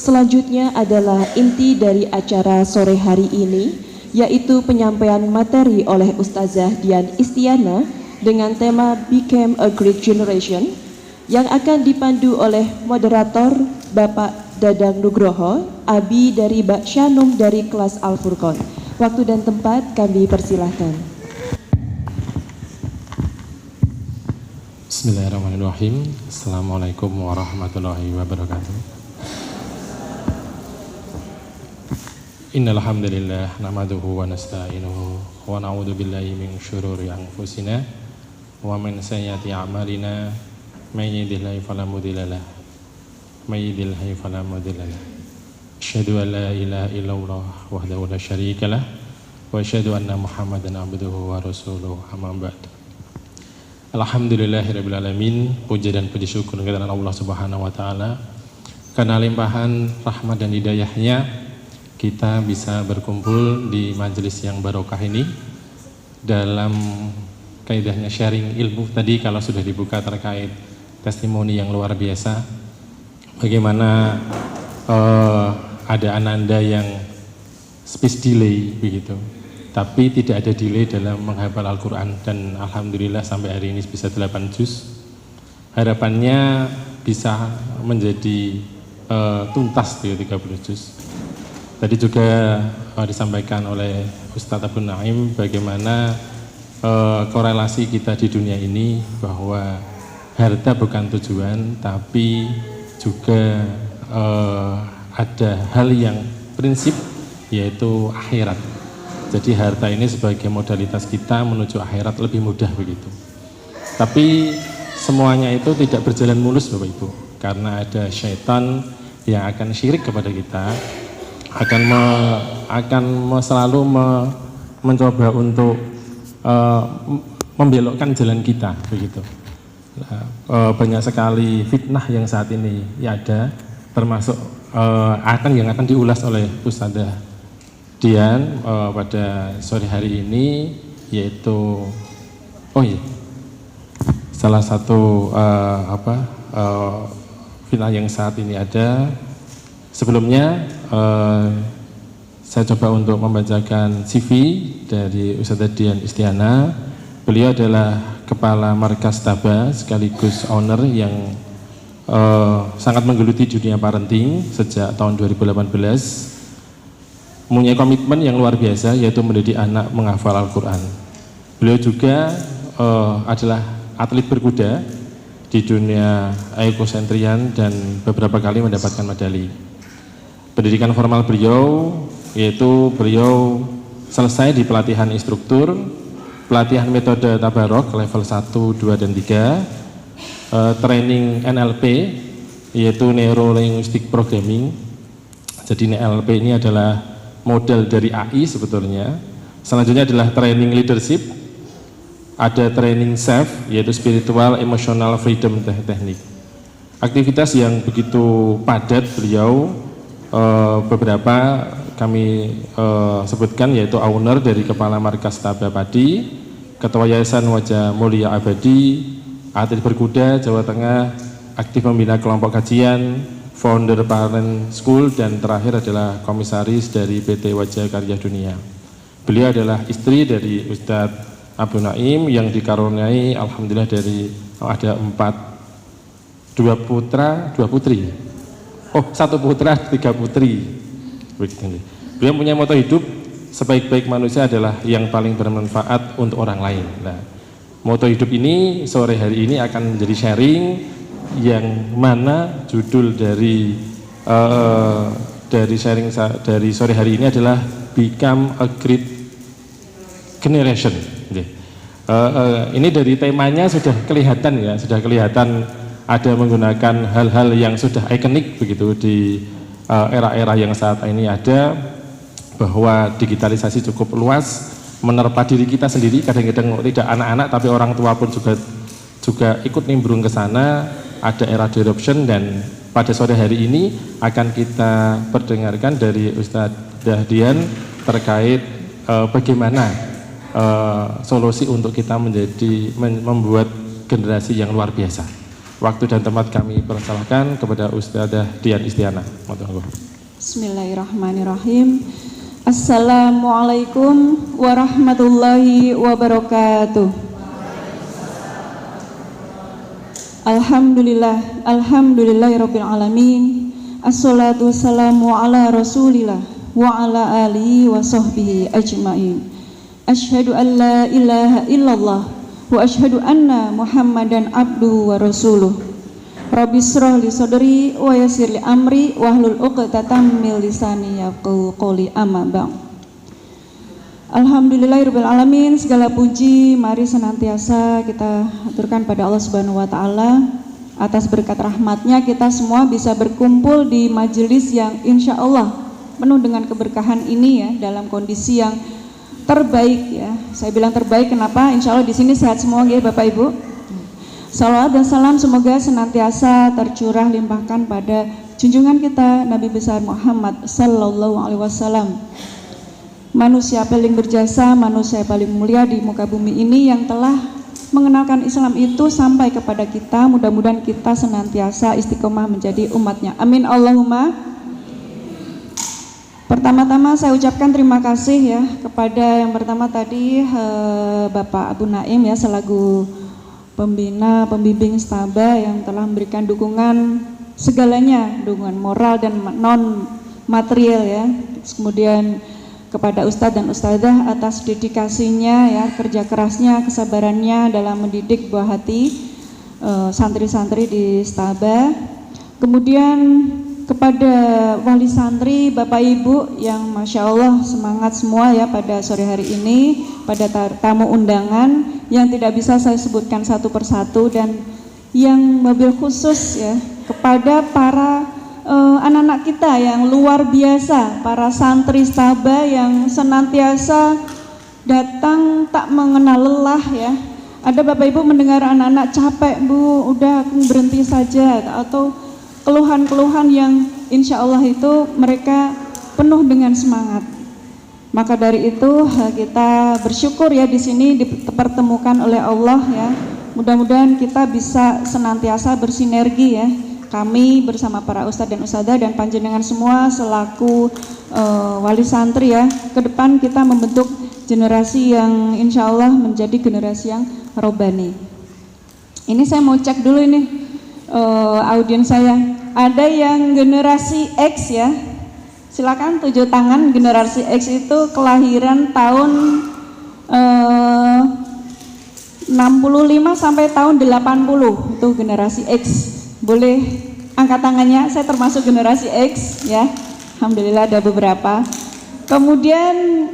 Selanjutnya adalah inti dari acara sore hari ini, yaitu penyampaian materi oleh Ustazah Dian Istiana dengan tema Become a Great Generation, yang akan dipandu oleh moderator Bapak Dadang Nugroho, Abi dari Mbak Syanum dari kelas Al-Furqon. Waktu dan tempat kami persilahkan. Bismillahirrahmanirrahim. Assalamualaikum warahmatullahi wabarakatuh. Innal hamdalillah nahmaduhu wa nasta'inuhu wa na'udzu billahi min syururi anfusina wa min sayyiati a'malina may yahdihillahu fala mudilla lahu may yudlil fala hadiya lahu. Asyhadu an la ilaha illallah wahdahu la syarika lah wa asyhadu anna Muhammadan abduhu wa rasuluhu amma ba'd. Alhamdulillahirabbil alamin. Puja dan puji syukur kehadirat Allah Subhanahu wa taala, karena limpahan rahmat dan hidayahnya kita bisa berkumpul di majelis yang barokah ini dalam kaidahnya sharing ilmu. Tadi kalau sudah dibuka terkait testimoni yang luar biasa, bagaimana ada ananda yang speech delay begitu, tapi tidak ada delay dalam menghafal Al-Quran, dan alhamdulillah sampai hari ini bisa 8 juz. Harapannya bisa menjadi tuntas di 30 juz. Tadi juga disampaikan oleh Ustadz Abu Naim bagaimana korelasi kita di dunia ini, bahwa harta bukan tujuan, tapi juga ada hal yang prinsip, yaitu akhirat. Jadi harta ini sebagai modalitas kita menuju akhirat lebih mudah begitu. Tapi semuanya itu tidak berjalan mulus Bapak Ibu, karena ada syaitan yang akan syirik kepada kita, akan selalu mencoba untuk membelokkan jalan kita begitu. Banyak sekali fitnah yang saat ini ada, termasuk yang akan diulas oleh Ustazah Dian pada sore hari ini, yaitu salah satu fitnah yang saat ini ada. Sebelumnya saya coba untuk membacakan CV dari Ustazah Dian Istiana. Beliau adalah Kepala Markas Taba sekaligus owner yang sangat menggeluti dunia parenting sejak tahun 2018. Mempunyai komitmen yang luar biasa, yaitu mendidik anak menghafal Al-Quran. Beliau juga adalah atlet berkuda di dunia ekosentrian dan beberapa kali mendapatkan medali. Pendidikan formal beliau, yaitu beliau selesai di pelatihan instruktur, pelatihan metode Tabarok level 1, 2, dan 3, training NLP, yaitu Neuro Linguistic Programming. Jadi NLP ini adalah model dari AI sebetulnya. Selanjutnya adalah training leadership, ada training self, yaitu spiritual emotional freedom teknik. Aktivitas yang begitu padat beliau, beberapa kami sebutkan, yaitu owner dari Kepala Markas Taba Padi, Ketua Yayasan Wajah Mulia Abadi, atlet berkuda Jawa Tengah, aktif membina kelompok kajian, founder Parent School, dan terakhir adalah komisaris dari PT Wajah Karya Dunia. Beliau adalah istri dari Ustadz Abu Naim yang dikaruniai alhamdulillah dari ada 2 putra, 2 putri. 1 putra, 3 putri. Beliau punya moto hidup, sebaik-baik manusia adalah yang paling bermanfaat untuk orang lain. Nah, moto hidup ini sore hari ini akan menjadi sharing, yang mana judul dari sharing dari sore hari ini adalah Become a Great Generation. Ini dari temanya sudah kelihatan ya, sudah kelihatan ada menggunakan hal-hal yang sudah ikonik begitu di era-era yang saat ini ada, bahwa digitalisasi cukup luas menerpa diri kita sendiri. Kadang-kadang tidak anak-anak tapi orang tua pun juga ikut nimbrung ke sana. Ada era disruption, dan pada sore hari ini akan kita perdengarkan dari Ustazah Dian terkait bagaimana solusi untuk kita membuat generasi yang luar biasa. Waktu dan tempat kami persilahkan kepada Ustadzah Dian Istiana. Bismillahirrahmanirrahim. Assalamualaikum warahmatullahi wabarakatuh. Alhamdulillahirabbil alamin. Assalatu wassalamu ala Rasulillah wa ala alihi wa sahbihi ajmain. Asyhadu an la ilaha illallah wa asyhadu anna Muhammadan abduhu wa rasuluh. Rabbi shrah li sadri wa yassir li amri wahlul 'uqdatam min lisani yafqahu qawli, amma ba'd. Alhamdulillahirabbil alamin, segala puji mari senantiasa kita aturkan pada Allah Subhanahu wa taala. Atas berkat rahmatnya kita semua bisa berkumpul di majelis yang insya Allah penuh dengan keberkahan ini ya, dalam kondisi yang terbaik ya. Saya bilang terbaik kenapa? Insya Allah di sini sehat semua ya Bapak Ibu. Salawat dan salam semoga senantiasa tercurah limpahkan pada junjungan kita Nabi besar Muhammad Sallallahu Alaihi Wasallam, manusia paling berjasa, manusia paling mulia di muka bumi ini yang telah mengenalkan Islam itu sampai kepada kita. Mudah-mudahan kita senantiasa istiqomah menjadi umatnya. Amin Allahumma. Pertama-tama saya ucapkan terima kasih ya kepada yang pertama tadi Bapak Abu Naim ya selaku pembina, pembimbing Staba yang telah memberikan dukungan segalanya, dukungan moral dan non material ya. Kemudian kepada Ustadz dan Ustadzah atas dedikasinya ya, kerja kerasnya, kesabarannya dalam mendidik buah hati santri-santri di Staba. Kemudian kepada wali santri, Bapak Ibu yang Masya Allah semangat semua ya pada sore hari ini, pada tamu undangan yang tidak bisa saya sebutkan satu persatu, dan yang mobil khusus ya kepada para anak-anak kita yang luar biasa, para santri Staba yang senantiasa datang tak mengenal lelah ya. Ada Bapak Ibu mendengar anak-anak capek Bu, udah aku berhenti saja, atau keluhan-keluhan yang insya Allah itu mereka penuh dengan semangat. Maka dari itu kita bersyukur ya di sini dipertemukan oleh Allah ya. Mudah-mudahan kita bisa senantiasa bersinergi ya. Kami bersama para ustadz dan ustadzah dan panjenengan semua selaku wali santri ya. Ke depan kita membentuk generasi yang insya Allah menjadi generasi yang robani. Ini saya mau cek dulu ini. Audiens saya, ada yang generasi X ya, silakan 7 tangan. Generasi X itu kelahiran tahun 65 sampai tahun 80, itu generasi X. Boleh angkat tangannya, saya termasuk generasi X ya, alhamdulillah ada beberapa. Kemudian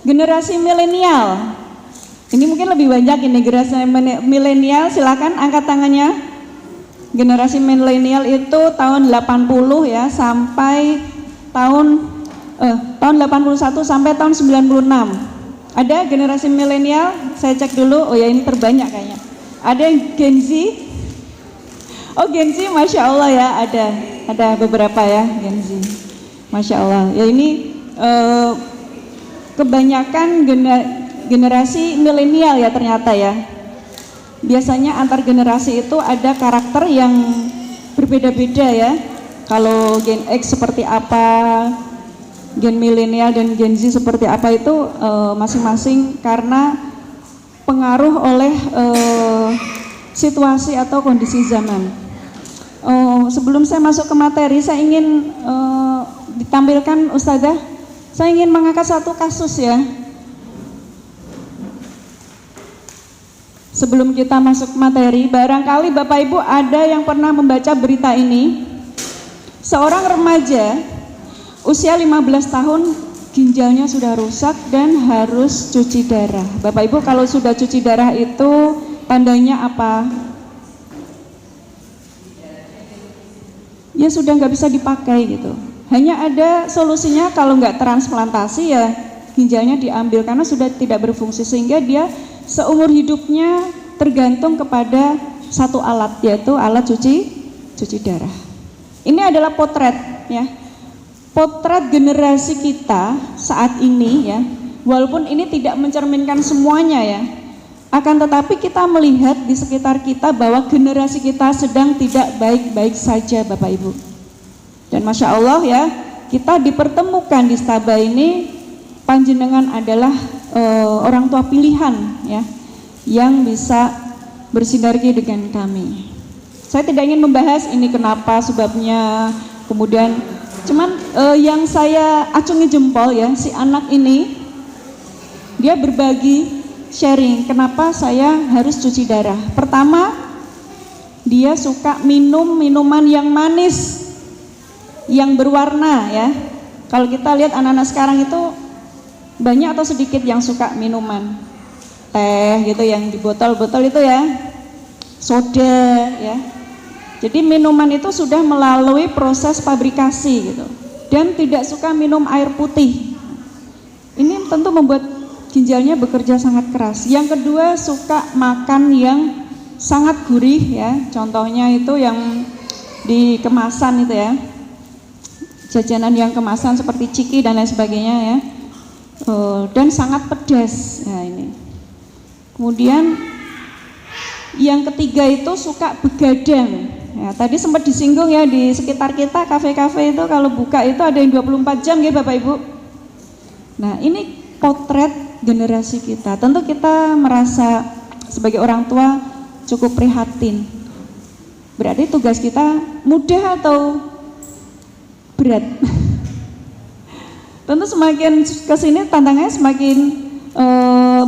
generasi milenial, ini mungkin lebih banyak ini generasi milenial, silakan angkat tangannya. Generasi milenial itu tahun 80 ya sampai tahun 81 sampai tahun 96. Ada generasi milenial? Saya cek dulu. Oh ya, ini terbanyak kayaknya. Ada yang Gen Z? Oh Gen Z, Masya Allah ya, ada beberapa ya Gen Z. Masya Allah. Ya ini kebanyakan generasi milenial ya ternyata ya. Biasanya antar generasi itu ada karakter yang berbeda-beda ya. Kalau Gen X seperti apa, Gen milenial dan Gen Z seperti apa itu masing-masing karena pengaruh oleh situasi atau kondisi zaman. Sebelum saya masuk ke materi, saya ingin ditampilkan Ustadzah, saya ingin mengangkat satu kasus ya. Sebelum kita masuk materi, barangkali Bapak Ibu ada yang pernah membaca berita ini. Seorang remaja usia 15 tahun ginjalnya sudah rusak dan harus cuci darah. Bapak Ibu kalau sudah cuci darah itu tandanya apa? Ya sudah nggak bisa dipakai gitu. Hanya ada solusinya kalau nggak transplantasi ya ginjalnya diambil karena sudah tidak berfungsi, sehingga dia seumur hidupnya tergantung kepada satu alat, yaitu alat cuci darah. Ini adalah potret ya, potret generasi kita saat ini ya. Walaupun ini tidak mencerminkan semuanya ya, Akan tetapi kita melihat di sekitar kita bahwa generasi kita sedang tidak baik-baik saja Bapak Ibu. Dan Masya Allah ya, kita dipertemukan di Staba ini, panjenengan adalah orang tua pilihan ya, yang bisa bersinergi dengan kami. Saya tidak ingin membahas ini kenapa, sebabnya, kemudian cuman yang saya acungi jempol ya, si anak ini dia berbagi sharing kenapa saya harus cuci darah. Pertama, dia suka minum minuman yang manis, yang berwarna ya. Kalau kita lihat anak-anak sekarang itu banyak atau sedikit yang suka minuman teh gitu, yang di botol-botol itu ya, soda ya. Jadi minuman itu sudah melalui proses pabrikasi gitu, dan tidak suka minum air putih. Ini tentu membuat ginjalnya bekerja sangat keras. Yang kedua, suka makan yang sangat gurih ya. Contohnya itu yang di kemasan itu ya, jajanan yang kemasan seperti ciki dan lain sebagainya ya. Dan sangat pedas. Nah ini. Kemudian yang ketiga itu suka begadang. Ya, tadi sempat disinggung ya, di sekitar kita kafe-kafe itu kalau buka itu ada yang 24 jam ya Bapak Ibu. Nah ini potret generasi kita. Tentu kita merasa sebagai orang tua cukup prihatin. Berarti tugas kita mudah atau berat? Tentu semakin kesini tantangannya semakin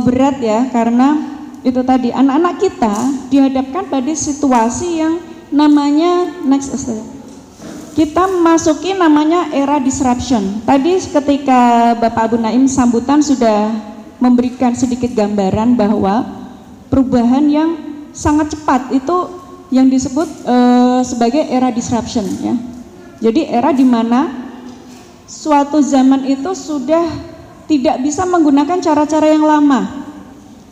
berat ya, karena itu tadi anak-anak kita dihadapkan pada situasi yang namanya kita memasuki namanya era disruption. Tadi ketika Bapak Abu Naim sambutan sudah memberikan sedikit gambaran bahwa perubahan yang sangat cepat itu yang disebut sebagai era disruption ya. Jadi era di mana suatu zaman itu sudah tidak bisa menggunakan cara-cara yang lama.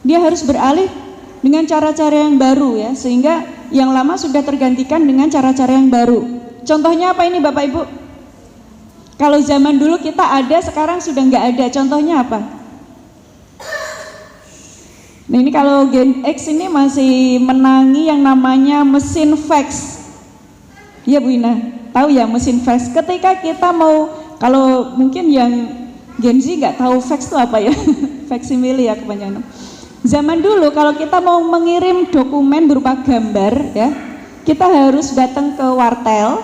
Dia harus beralih dengan cara-cara yang baru ya, sehingga yang lama sudah tergantikan dengan cara-cara yang baru. Contohnya apa ini Bapak Ibu? Kalau zaman dulu kita ada, sekarang sudah nggak ada. Contohnya apa? Nah ini kalau Gen X ini masih menangi yang namanya mesin fax. Ya Bu Ina, tahu ya mesin fax. Ketika kita mau, kalau mungkin yang Gen Z nggak tahu fax itu apa ya? Faksimile ya kepanjangan. Zaman dulu kalau kita mau mengirim dokumen berupa gambar ya, kita harus datang ke wartel,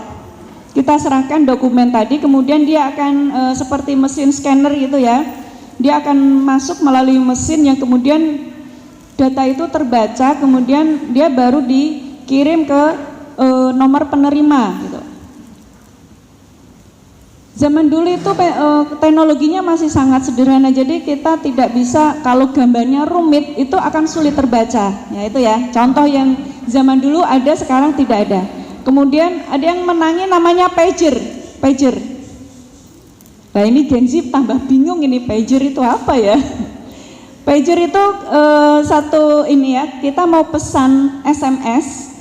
kita serahkan dokumen tadi, kemudian dia akan seperti mesin scanner gitu ya, dia akan masuk melalui mesin yang kemudian data itu terbaca, kemudian dia baru dikirim ke nomor penerima gitu. Zaman dulu itu teknologinya masih sangat sederhana, jadi kita tidak bisa, kalau gambarnya rumit itu akan sulit terbaca. Ya itu ya, contoh yang zaman dulu ada, sekarang tidak ada. Kemudian ada yang menangi namanya pager. Nah ini Gen Z tambah bingung, ini pager itu apa ya? Pager itu satu ini ya, kita mau pesan SMS,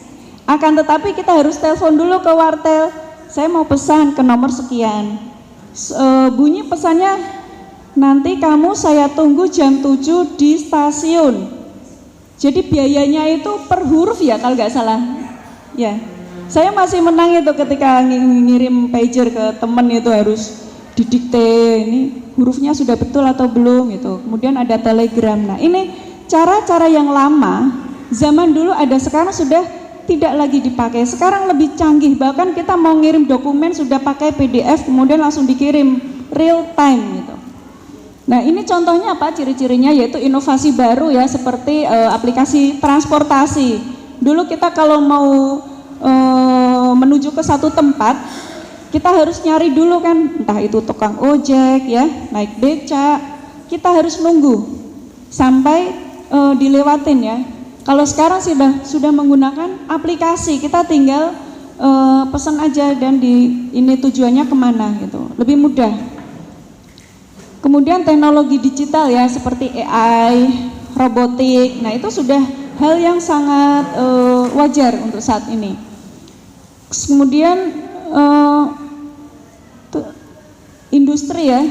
akan tetapi kita harus telepon dulu ke wartel. Saya mau pesan ke nomor sekian. Bunyi pesannya, nanti kamu saya tunggu jam 7 di stasiun. Jadi biayanya itu per huruf ya kalau nggak salah. Ya, saya masih menang itu ketika ngirim pager ke temen itu harus didikte, ini hurufnya sudah betul atau belum gitu. Kemudian ada telegram. Nah ini cara-cara yang lama zaman dulu ada, sekarang sudah tidak lagi dipakai. Sekarang lebih canggih, bahkan kita mau ngirim dokumen sudah pakai PDF, kemudian langsung dikirim real time gitu. Nah ini contohnya apa, ciri-cirinya yaitu inovasi baru ya, seperti aplikasi transportasi. Dulu kita kalau mau menuju ke satu tempat, kita harus nyari dulu kan, entah itu tukang ojek ya, naik beca, kita harus nunggu sampai dilewatin ya. Kalau sekarang sudah menggunakan aplikasi, kita tinggal pesan aja dan ini tujuannya kemana gitu, lebih mudah. Kemudian teknologi digital ya, seperti AI, robotik, nah itu sudah hal yang sangat wajar untuk saat ini. Kemudian industri ya,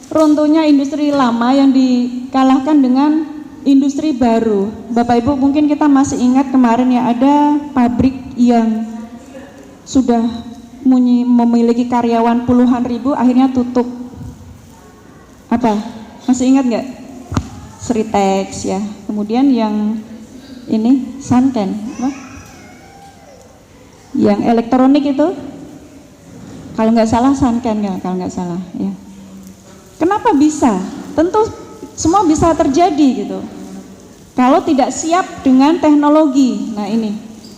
runtuhnya industri lama yang dikalahkan dengan industri baru. Bapak Ibu mungkin kita masih ingat kemarin ya, ada pabrik yang sudah memiliki karyawan puluhan ribu akhirnya tutup. Apa? Masih ingat nggak? Sritex ya. Kemudian yang ini Sanken, apa? Yang elektronik itu, kalau nggak salah Sanken ya, kalau nggak salah ya. Kenapa bisa? Tentu semua bisa terjadi gitu. Kalau tidak siap dengan teknologi. Nah ini.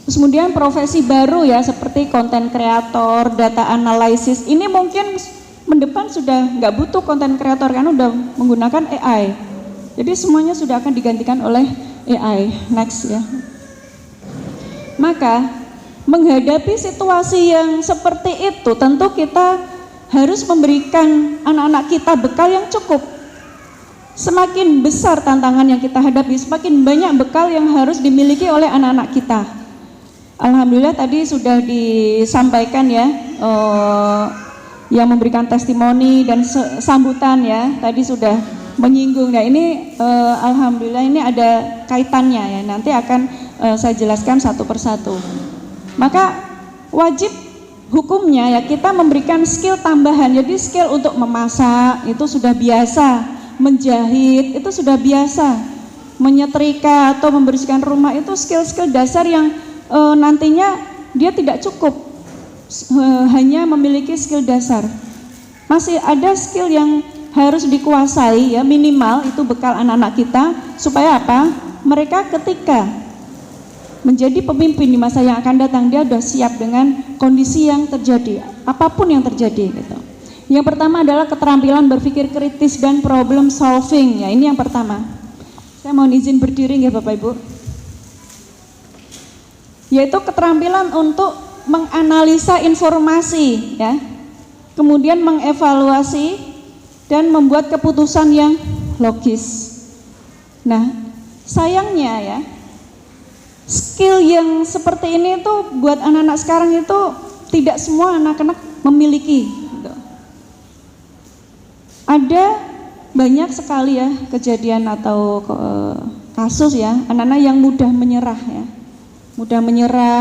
Terus kemudian profesi baru ya seperti content creator, data analysis. Ini mungkin mendepan sudah nggak butuh content creator karena udah menggunakan AI. Jadi semuanya sudah akan digantikan oleh AI. Next ya. Maka menghadapi situasi yang seperti itu tentu kita harus memberikan anak-anak kita bekal yang cukup. Semakin besar tantangan yang kita hadapi, semakin banyak bekal yang harus dimiliki oleh anak-anak kita. Alhamdulillah tadi sudah disampaikan ya, yang memberikan testimoni dan sambutan ya, tadi sudah menyinggung. Nah ini alhamdulillah ini ada kaitannya ya, nanti akan saya jelaskan satu persatu. Maka wajib hukumnya ya kita memberikan skill tambahan. Jadi skill untuk memasak itu sudah biasa, menjahit itu sudah biasa, menyetrika atau membersihkan rumah itu skill-skill dasar yang nantinya dia tidak cukup hanya memiliki skill dasar. Masih ada skill yang harus dikuasai ya, minimal itu bekal anak-anak kita supaya apa? Mereka ketika menjadi pemimpin di masa yang akan datang dia sudah siap dengan kondisi yang terjadi, apapun yang terjadi gitu. Yang pertama adalah keterampilan berpikir kritis dan problem solving ya, ini yang pertama. Saya mohon izin berdiri ya Bapak Ibu. Yaitu keterampilan untuk menganalisa informasi ya, kemudian mengevaluasi dan membuat keputusan yang logis. Nah, sayangnya ya, skill yang seperti ini tuh buat anak-anak sekarang itu tidak semua anak-anak memiliki gitu. Ada banyak sekali ya kejadian atau kasus ya anak-anak yang mudah menyerah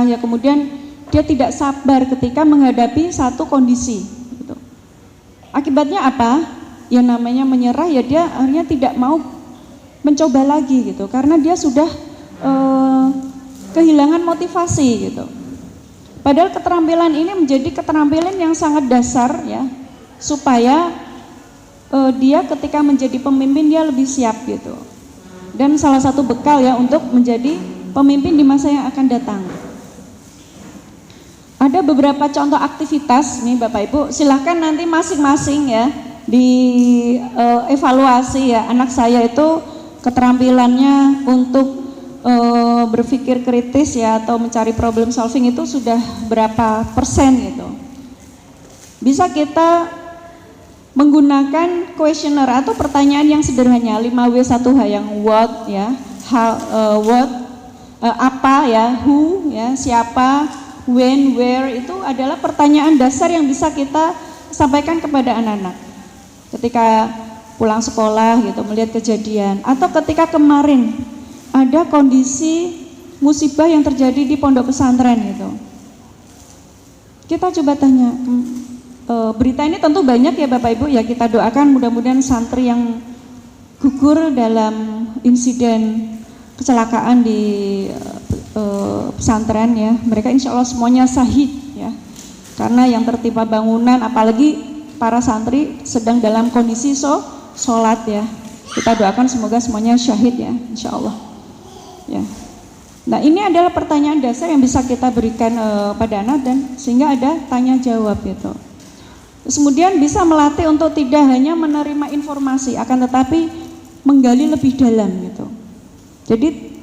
ya, kemudian dia tidak sabar ketika menghadapi satu kondisi gitu. Akibatnya apa? Yang namanya menyerah ya, dia akhirnya tidak mau mencoba lagi gitu, karena dia sudah kehilangan motivasi gitu. Padahal keterampilan ini menjadi keterampilan yang sangat dasar ya, supaya dia ketika menjadi pemimpin dia lebih siap gitu. Dan salah satu bekal ya untuk menjadi pemimpin di masa yang akan datang. Ada beberapa contoh aktivitas nih Bapak Ibu, silahkan nanti masing-masing ya di evaluasi ya, anak saya itu keterampilannya untuk berpikir kritis ya atau mencari problem solving itu sudah berapa persen gitu. Bisa kita menggunakan questionnaire atau pertanyaan yang sederhana 5W1H yang what ya, how, what, apa ya, who ya, siapa, when, where, itu adalah pertanyaan dasar yang bisa kita sampaikan kepada anak-anak ketika pulang sekolah gitu, melihat kejadian, atau ketika kemarin ada kondisi musibah yang terjadi di pondok pesantren gitu. Kita coba tanya, berita ini tentu banyak ya Bapak Ibu ya, kita doakan mudah-mudahan santri yang gugur dalam insiden kecelakaan di pesantren ya, mereka insya Allah semuanya syahid ya, karena yang tertimpa bangunan, apalagi para santri sedang dalam kondisi sholat ya, kita doakan semoga semuanya syahid ya insya Allah ya. Nah ini adalah pertanyaan dasar yang bisa kita berikan pada anak, dan sehingga ada tanya jawab gitu. Terus kemudian bisa melatih untuk tidak hanya menerima informasi, akan tetapi menggali lebih dalam gitu. Jadi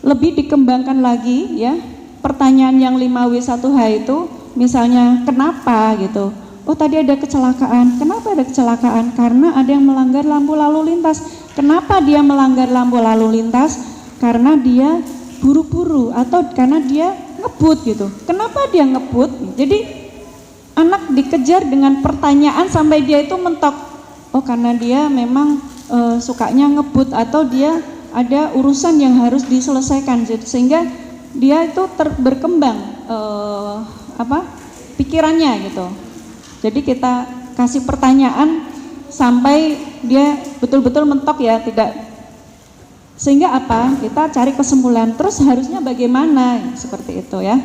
lebih dikembangkan lagi ya, pertanyaan yang 5W1H itu misalnya kenapa gitu. Oh tadi ada kecelakaan, kenapa ada kecelakaan? Karena ada yang melanggar lampu lalu lintas. Kenapa dia melanggar lampu lalu lintas? Karena dia buru-buru atau karena dia ngebut gitu. Kenapa dia ngebut? Jadi anak dikejar dengan pertanyaan sampai dia itu mentok. Oh karena dia memang sukanya ngebut, atau dia ada urusan yang harus diselesaikan, sehingga dia itu berkembang pikirannya gitu. Jadi kita kasih pertanyaan sampai dia betul-betul mentok ya, tidak, sehingga apa, kita cari kesimpulan terus harusnya bagaimana, seperti itu ya.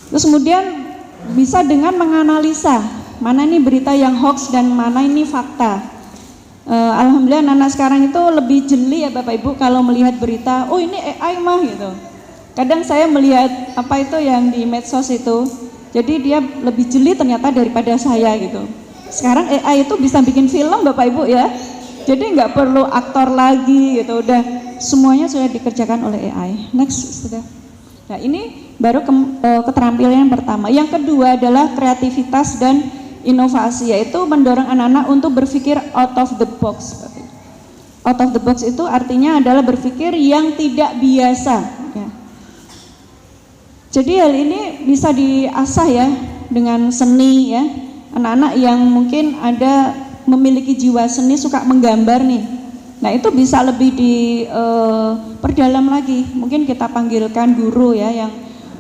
Terus kemudian bisa dengan menganalisa mana ini berita yang hoax dan mana ini fakta. Alhamdulillah anak-anak sekarang itu lebih jeli ya Bapak Ibu kalau melihat berita, oh ini AI mah gitu. Kadang saya melihat apa itu yang di medsos itu, jadi dia lebih jeli ternyata daripada saya gitu. Sekarang AI itu bisa bikin film Bapak Ibu ya, jadi nggak perlu aktor lagi gitu, udah semuanya sudah dikerjakan oleh AI. Next sudah. Nah ini baru keterampilan yang pertama. Yang kedua adalah kreativitas dan inovasi, yaitu mendorong anak-anak untuk berpikir out of the box. Out of the box itu artinya adalah berpikir yang tidak biasa ya. Jadi hal ini bisa diasah ya dengan seni ya. Anak-anak yang mungkin ada memiliki jiwa seni, suka menggambar nih. Nah itu bisa lebih diperdalam lagi. Mungkin kita panggilkan guru ya yang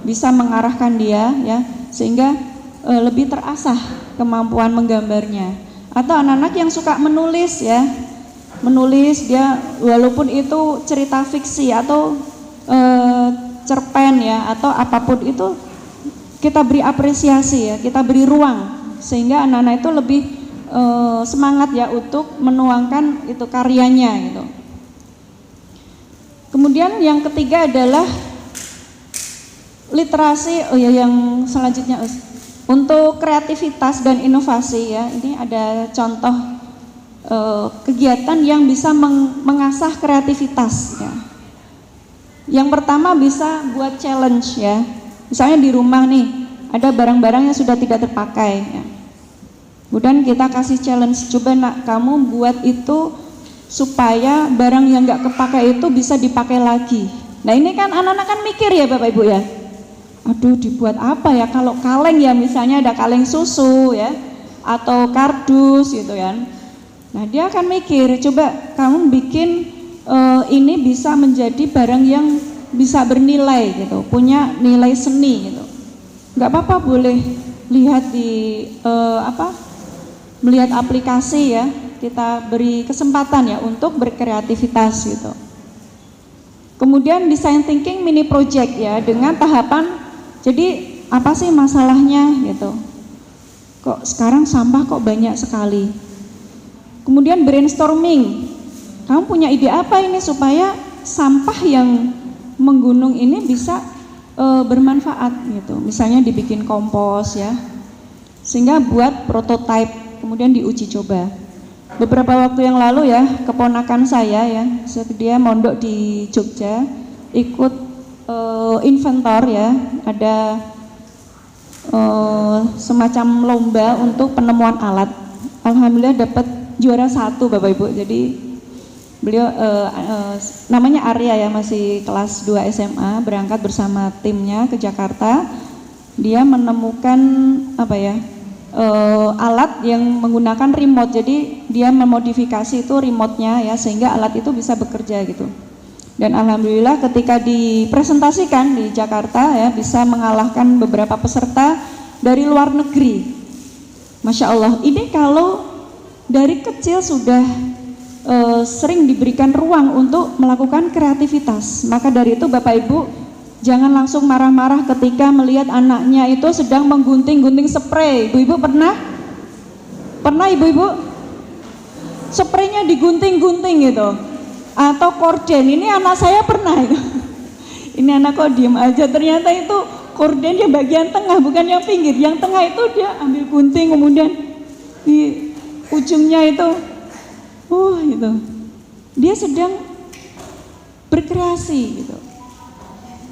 bisa mengarahkan dia ya, sehingga lebih terasah kemampuan menggambarnya. Atau anak-anak yang suka menulis ya, menulis dia walaupun itu cerita fiksi atau cerpen ya atau apapun itu, kita beri apresiasi ya, kita beri ruang sehingga anak-anak itu lebih semangat ya untuk menuangkan itu karyanya gitu. Kemudian yang ketiga adalah literasi, yang selanjutnya untuk kreativitas dan inovasi ya. Ini ada contoh kegiatan yang bisa mengasah kreativitas ya. Yang pertama bisa buat challenge ya. Misalnya di rumah nih ada barang-barang yang sudah tidak terpakai ya. Kemudian kita kasih challenge, coba nak kamu buat itu supaya barang yang nggak kepakai itu bisa dipakai lagi. Nah ini kan anak-anak kan mikir ya Bapak Ibu ya, aduh dibuat apa ya, kalau kaleng ya misalnya ada kaleng susu ya atau kardus gitu kan. Nah dia akan mikir, coba kamu bikin ini bisa menjadi barang yang bisa bernilai gitu, punya nilai seni gitu. Nggak apa-apa, boleh lihat di melihat aplikasi ya, kita beri kesempatan ya untuk berkreativitas gitu. Kemudian design thinking mini project ya, dengan tahapan, jadi apa sih masalahnya gitu, kok sekarang sampah kok banyak sekali. Kemudian brainstorming, kamu punya ide apa ini supaya sampah yang menggunung ini bisa bermanfaat gitu, misalnya dibikin kompos ya, sehingga buat prototipe kemudian diuji coba. Beberapa waktu yang lalu ya, keponakan saya ya, dia mondok di Jogja, ikut inventor ya, ada semacam lomba untuk penemuan alat. Alhamdulillah dapat juara 1 Bapak Ibu. Jadi beliau namanya Arya ya, masih kelas 2 SMA, berangkat bersama timnya ke Jakarta. Dia menemukan alat yang menggunakan remote, jadi dia memodifikasi itu remote-nya ya, sehingga alat itu bisa bekerja gitu. Dan alhamdulillah ketika dipresentasikan di Jakarta ya, bisa mengalahkan beberapa peserta dari luar negeri. Masya Allah, ini kalau dari kecil sudah sering diberikan ruang untuk melakukan kreativitas. Maka dari itu Bapak Ibu jangan langsung marah-marah ketika melihat anaknya itu sedang menggunting-gunting spray. Ibu-ibu pernah ibu-ibu spraynya digunting-gunting gitu, atau korden. Ini anak saya pernah itu. Ini anak kok diem aja, ternyata itu kordennya bagian tengah bukan yang pinggir. Yang tengah itu dia ambil gunting, kemudian di ujungnya itu gitu, dia sedang berkreasi gitu.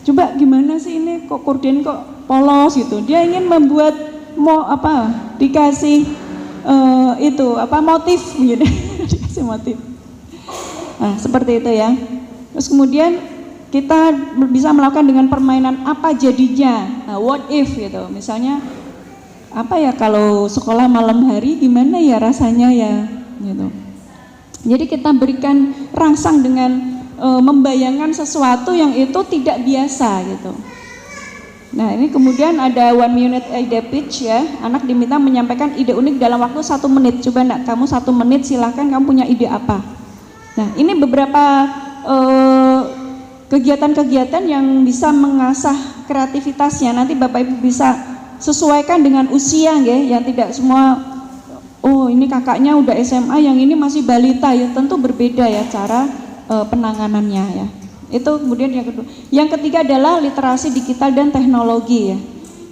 Coba gimana sih ini kok korden kok polos gitu, dia ingin membuat dikasih motif gitu. Dikasih motif. Nah seperti itu ya. Terus kemudian kita bisa melakukan dengan permainan apa jadinya, what if gitu. Misalnya apa ya kalau sekolah malam hari gimana ya rasanya ya gitu. Jadi kita berikan rangsang dengan membayangkan sesuatu yang itu tidak biasa gitu. Nah ini kemudian ada 1 minute idea pitch ya, anak diminta menyampaikan ide unik dalam waktu 1 menit. Coba nak, kamu 1 menit silahkan kamu punya ide apa. Nah ini beberapa kegiatan-kegiatan yang bisa mengasah kreativitasnya. Nanti Bapak Ibu bisa sesuaikan dengan usia ya, yang tidak semua, oh ini kakaknya udah SMA, yang ini masih balita ya, tentu berbeda ya cara penanganannya ya. Itu kemudian yang kedua. Yang ketiga adalah literasi digital dan teknologi ya.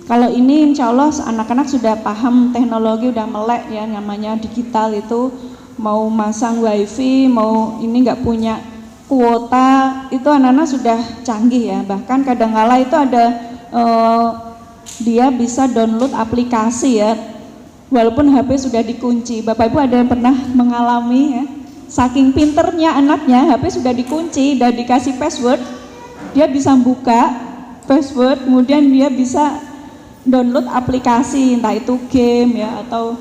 Kalau ini insya Allah anak-anak sudah paham teknologi, udah melek ya, namanya digital itu mau masang wifi, mau ini nggak punya kuota, itu anak-anak sudah canggih ya. Bahkan kadang-kala itu ada dia bisa download aplikasi ya, walaupun HP sudah dikunci. Bapak Ibu ada yang pernah mengalami ya? Saking pinternya anaknya, HP sudah dikunci dan dikasih password, dia bisa buka password, kemudian dia bisa download aplikasi, entah itu game ya, atau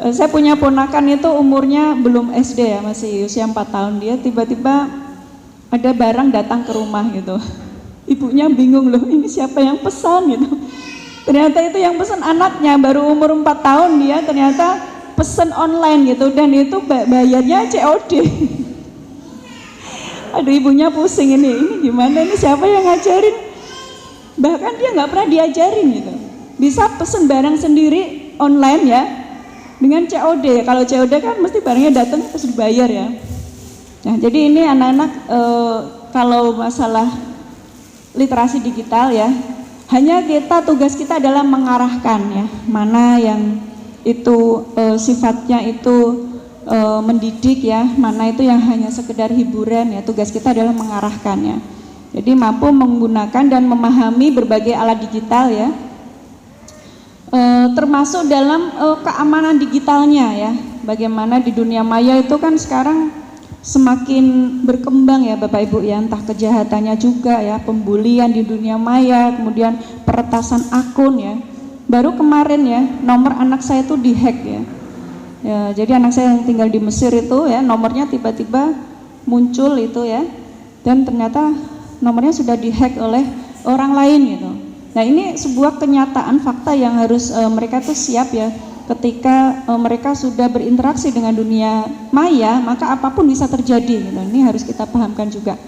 saya punya ponakan itu umurnya belum SD ya, masih usia 4 tahun, dia tiba-tiba ada barang datang ke rumah gitu, ibunya bingung loh, ini siapa yang pesan gitu, ternyata itu yang pesan anaknya, baru umur 4 tahun dia ternyata pesen online gitu, dan itu bayarnya COD. Aduh ibunya pusing, ini gimana, ini siapa yang ngajarin, bahkan dia nggak pernah diajarin gitu, bisa pesen barang sendiri online ya dengan COD. Kalau COD kan mesti barangnya datang terus dibayar ya. Nah jadi ini anak-anak kalau masalah literasi digital ya, hanya tugas kita adalah mengarahkan ya, mana yang itu sifatnya itu mendidik ya, mana itu yang hanya sekedar hiburan ya. Tugas kita adalah mengarahkannya. Jadi mampu menggunakan dan memahami berbagai alat digital ya, termasuk dalam keamanan digitalnya ya. Bagaimana di dunia maya itu kan sekarang semakin berkembang ya Bapak Ibu ya, entah kejahatannya juga ya, pembulian di dunia maya, kemudian peretasan akun ya. Baru kemarin ya, nomor anak saya itu dihack ya. Ya, jadi anak saya yang tinggal di Mesir itu ya, nomornya tiba-tiba muncul itu ya, dan ternyata nomornya sudah dihack oleh orang lain gitu. Nah ini sebuah kenyataan fakta yang harus mereka tuh siap ya, ketika mereka sudah berinteraksi dengan dunia maya, maka apapun bisa terjadi gitu. Ini harus kita pahamkan juga.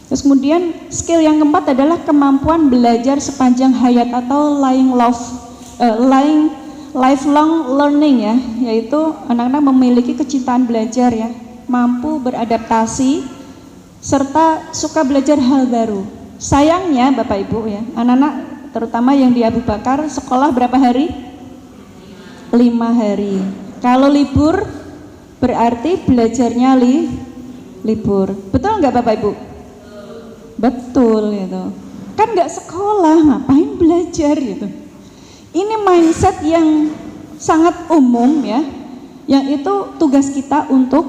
Terus kemudian skill yang keempat adalah kemampuan belajar sepanjang hayat atau lifelong learning ya, yaitu anak-anak memiliki kecintaan belajar ya, mampu beradaptasi serta suka belajar hal baru. Sayangnya Bapak Ibu ya, anak-anak terutama yang di Abu Bakar sekolah berapa hari? 5 hari. Kalau libur berarti belajarnya libur. Betul nggak Bapak Ibu? Betul gitu. Kan nggak sekolah, ngapain belajar gitu. Ini mindset yang sangat umum ya, yang itu tugas kita untuk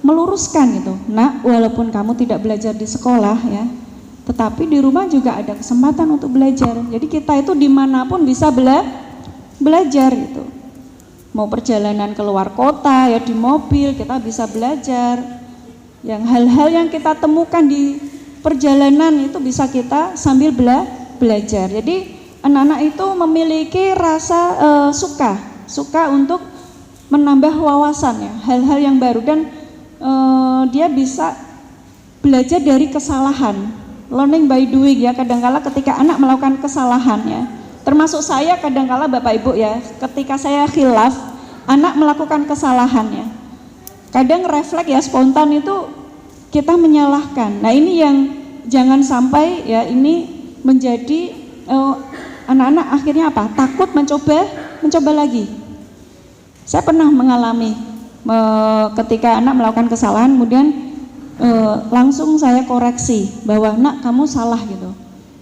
meluruskan gitu. Nah, walaupun kamu tidak belajar di sekolah ya, tetapi di rumah juga ada kesempatan untuk belajar. Jadi kita itu dimanapun bisa belajar gitu. Mau perjalanan keluar kota ya, di mobil kita bisa belajar. Yang hal-hal yang kita temukan di perjalanan itu bisa kita sambil belajar. Jadi anak-anak itu memiliki rasa suka untuk menambah wawasan ya, hal-hal yang baru, dan dia bisa belajar dari kesalahan, learning by doing ya. Kadangkala ketika anak melakukan kesalahan ya, termasuk saya kadangkala Bapak Ibu ya, ketika saya khilaf, anak melakukan kesalahan ya, kadang refleks ya, spontan itu kita menyalahkan. Nah ini yang jangan sampai ya, ini menjadi anak-anak akhirnya apa? Takut mencoba lagi. Saya pernah mengalami ketika anak melakukan kesalahan, kemudian langsung saya koreksi bahwa nak kamu salah gitu.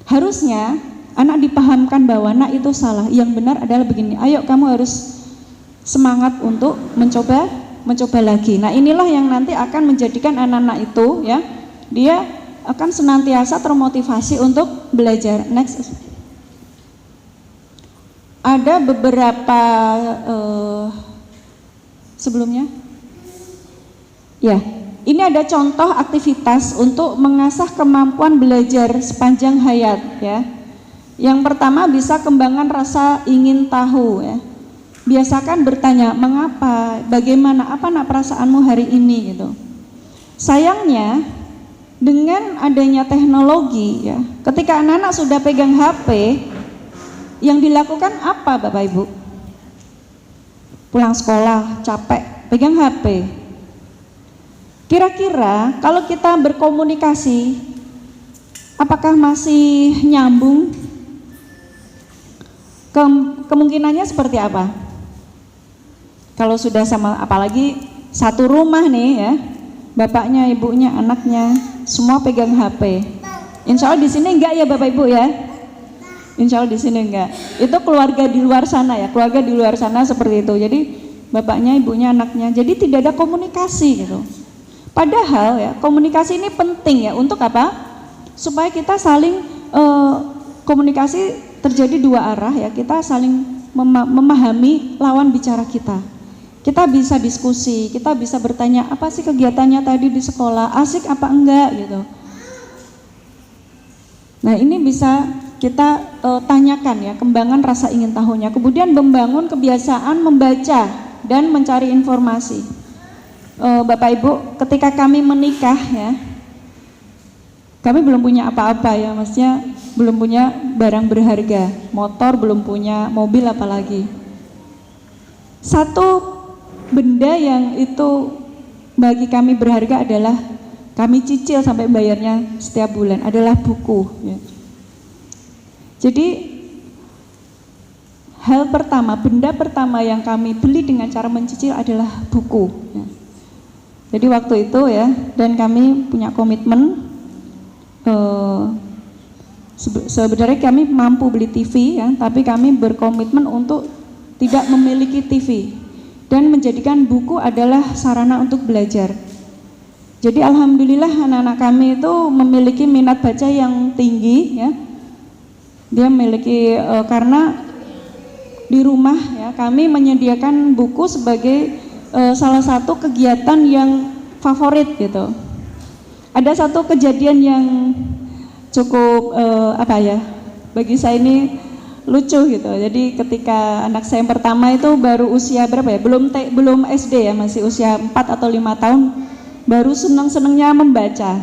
Harusnya anak dipahamkan bahwa nak itu salah. Yang benar adalah begini. Ayo kamu harus semangat untuk mencoba lagi. Nah inilah yang nanti akan menjadikan anak-anak itu ya, dia akan senantiasa termotivasi untuk belajar. Next. Ada beberapa sebelumnya ya, Ini ada contoh aktivitas untuk mengasah kemampuan belajar sepanjang hayat ya. Yang pertama bisa kembangkan rasa ingin tahu ya. Biasakan bertanya mengapa, bagaimana, apa nak perasaanmu hari ini gitu. Sayangnya dengan adanya teknologi ya, ketika anak-anak sudah pegang HP, yang dilakukan apa Bapak Ibu? Pulang sekolah capek, pegang HP. Kira-kira kalau kita berkomunikasi, apakah masih nyambung? Kemungkinannya seperti apa? Kalau sudah sama, apalagi satu rumah nih ya, bapaknya, ibunya, anaknya, semua pegang HP. Insya Allah di sini enggak ya Bapak Ibu ya? Insya Allah di sini enggak. Itu keluarga di luar sana ya, keluarga di luar sana seperti itu. Jadi bapaknya, ibunya, anaknya. Jadi tidak ada komunikasi gitu. Padahal ya komunikasi ini penting ya untuk apa? Supaya kita saling komunikasi terjadi dua arah ya. Kita saling memahami lawan bicara kita. Kita bisa diskusi, kita bisa bertanya apa sih kegiatannya tadi di sekolah, asik apa enggak gitu. Nah ini bisa kita tanyakan ya, kembangan rasa ingin tahunya. Kemudian membangun kebiasaan membaca dan mencari informasi. Bapak Ibu, ketika kami menikah ya, kami belum punya apa-apa ya, maksudnya belum punya barang berharga, motor belum punya, mobil apalagi. Satu benda yang itu bagi kami berharga adalah kami cicil sampai bayarnya setiap bulan adalah buku ya. Jadi hal pertama, benda pertama yang kami beli dengan cara mencicil adalah buku ya. Jadi waktu itu ya, dan kami punya komitmen sebenarnya kami mampu beli TV ya, tapi kami berkomitmen untuk tidak memiliki TV dan menjadikan buku adalah sarana untuk belajar. Jadi alhamdulillah anak-anak kami itu memiliki minat baca yang tinggi ya. Dia memiliki karena di rumah ya kami menyediakan buku sebagai salah satu kegiatan yang favorit gitu. Ada satu kejadian yang cukup apa ya, bagi saya ini lucu gitu. Jadi ketika anak saya yang pertama itu baru usia berapa ya, belum SD ya, masih usia 4 atau 5 tahun, baru seneng-senengnya membaca.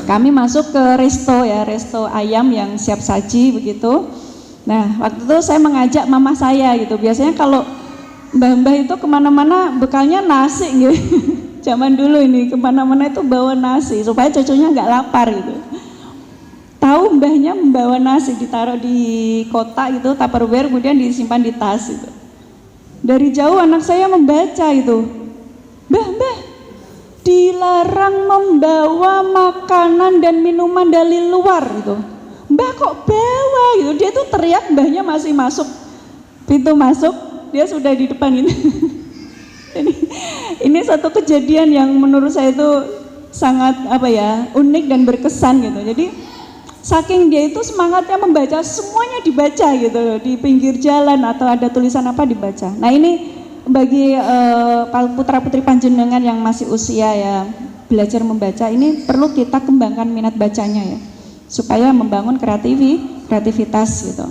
Kami masuk ke resto ya, resto ayam yang siap saji begitu. Nah waktu itu saya mengajak mama saya gitu. Biasanya kalau mbah-mbah itu kemana-mana bekalnya nasi gitu. Zaman dulu ini kemana-mana itu bawa nasi supaya cucunya nggak lapar gitu. Tahu mbahnya membawa nasi ditaruh di kotak gitu, Tupperware, kemudian disimpan di tas gitu. Dari jauh anak saya membaca itu, mbah, dilarang membawa makanan dan minuman dari luar gitu. Mbah kok bawa gitu, dia tuh teriak, mbahnya masih masuk pintu masuk, dia sudah di depan gitu. Ini satu kejadian yang menurut saya itu sangat apa ya, unik dan berkesan gitu. Jadi saking dia itu semangatnya membaca, semuanya dibaca gitu loh, di pinggir jalan atau ada tulisan apa dibaca. Nah ini bagi putra-putri panjenengan yang masih usia ya belajar membaca, ini perlu kita kembangkan minat bacanya ya, supaya membangun kreativitas gitu.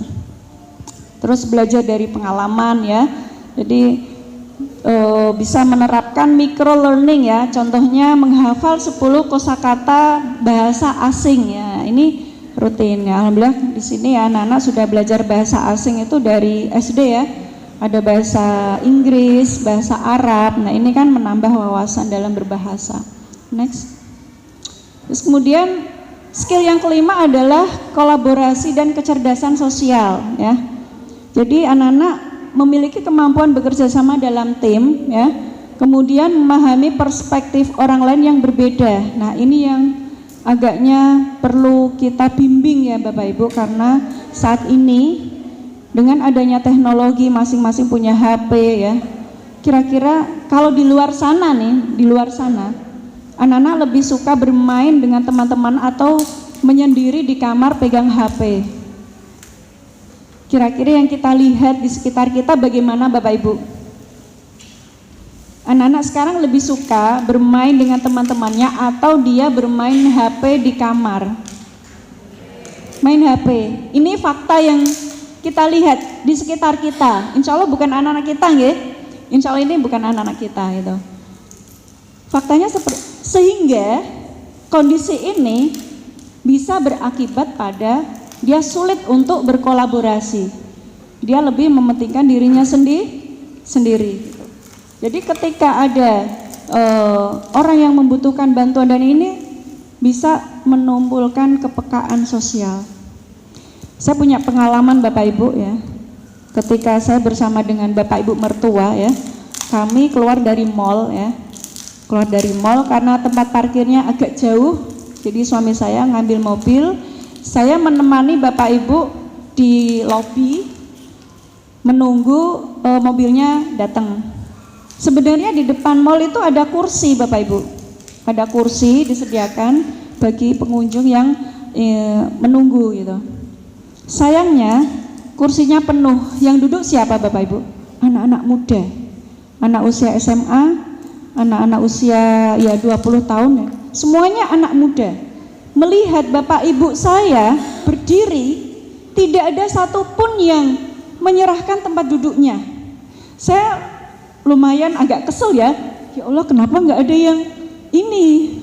Terus belajar dari pengalaman ya, jadi bisa menerapkan micro learning ya, contohnya menghafal 10 kosakata bahasa asing ya, ini rutin ya. Alhamdulillah di sini ya anak-anak sudah belajar bahasa asing itu dari SD ya. Ada bahasa Inggris, bahasa Arab. Nah, ini kan menambah wawasan dalam berbahasa. Next. Terus kemudian skill yang kelima adalah kolaborasi dan kecerdasan sosial ya. Jadi anak-anak memiliki kemampuan bekerja sama dalam tim ya. Kemudian memahami perspektif orang lain yang berbeda. Nah, ini yang agaknya perlu kita bimbing ya Bapak Ibu, karena saat ini dengan adanya teknologi masing-masing punya HP ya. Kira-kira kalau di luar sana nih, di luar sana anak-anak lebih suka bermain dengan teman-teman atau menyendiri di kamar pegang HP. Kira-kira yang kita lihat di sekitar kita bagaimana Bapak Ibu? Anak-anak sekarang lebih suka bermain dengan teman-temannya atau dia bermain HP di kamar. Main HP. Ini fakta yang kita lihat di sekitar kita. Insya Allah bukan anak-anak kita, nggih. Insya Allah ini bukan anak-anak kita gitu. Faktanya sehingga kondisi ini bisa berakibat pada dia sulit untuk berkolaborasi. Dia lebih mementingkan dirinya sendiri. Gitu. Jadi ketika ada orang yang membutuhkan bantuan dan ini bisa menumbuhkan kepekaan sosial. Saya punya pengalaman Bapak Ibu ya. Ketika saya bersama dengan Bapak Ibu mertua ya, kami keluar dari mall ya. Keluar dari mall karena tempat parkirnya agak jauh. Jadi suami saya ngambil mobil, saya menemani Bapak Ibu di lobi menunggu mobilnya datang. Sebenarnya di depan mall itu ada kursi Bapak Ibu. Ada kursi disediakan bagi pengunjung yang menunggu gitu. Sayangnya kursinya penuh. Yang duduk siapa Bapak Ibu? Anak-anak muda. Anak usia SMA, anak-anak usia ya 20 tahun ya. Semuanya anak muda. Melihat Bapak Ibu saya berdiri, tidak ada satupun yang menyerahkan tempat duduknya. Saya lumayan agak kesel ya. Ya Allah, kenapa nggak ada yang ini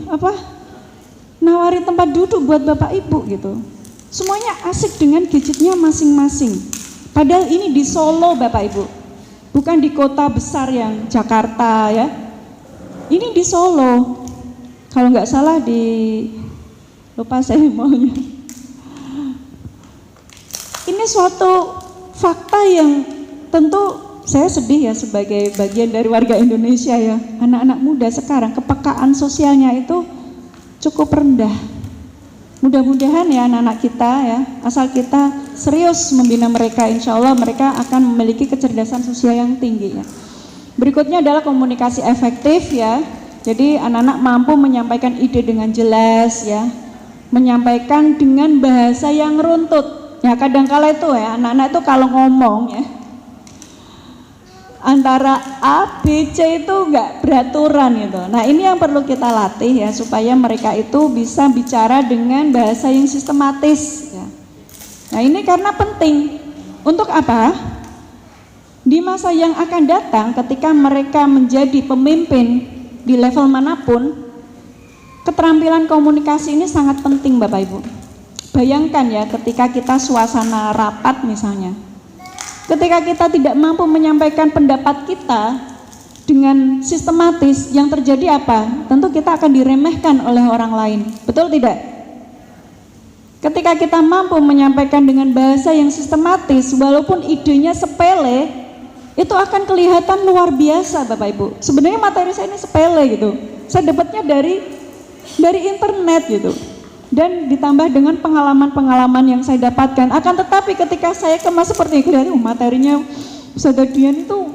nawarin tempat duduk buat Bapak Ibu gitu. Semuanya asik dengan gadgetnya masing-masing. Padahal ini di Solo Bapak Ibu, bukan di kota besar yang Jakarta ya. Ini di Solo. Kalau nggak salah lupa saya maunya. Ini suatu fakta yang tentu saya sedih ya sebagai bagian dari warga Indonesia ya. Anak-anak muda sekarang kepekaan sosialnya itu cukup rendah. Mudah-mudahan ya anak-anak kita ya, asal kita serius membina mereka, insya Allah mereka akan memiliki kecerdasan sosial yang tinggi ya. Berikutnya adalah komunikasi efektif ya. Jadi anak-anak mampu menyampaikan ide dengan jelas ya, menyampaikan dengan bahasa yang runtut. Ya kadang-kala itu ya anak-anak itu kalau ngomong ya antara A, B, C itu enggak beraturan gitu. Nah ini yang perlu kita latih ya supaya mereka itu bisa bicara dengan bahasa yang sistematis ya. Nah ini karena penting. Untuk apa? Di masa yang akan datang ketika mereka menjadi pemimpin di level manapun, keterampilan komunikasi ini sangat penting Bapak Ibu. Bayangkan ya ketika kita suasana rapat misalnya, ketika kita tidak mampu menyampaikan pendapat kita dengan sistematis, yang terjadi apa? Tentu kita akan diremehkan oleh orang lain. Betul tidak? Ketika kita mampu menyampaikan dengan bahasa yang sistematis, walaupun idenya sepele, itu akan kelihatan luar biasa Bapak Ibu. Sebenarnya materi saya ini sepele gitu. Saya dapatnya dari internet gitu. Dan ditambah dengan pengalaman-pengalaman yang saya dapatkan. Akan tetapi ketika saya kemas seperti ini, materinya Ustazah Dian itu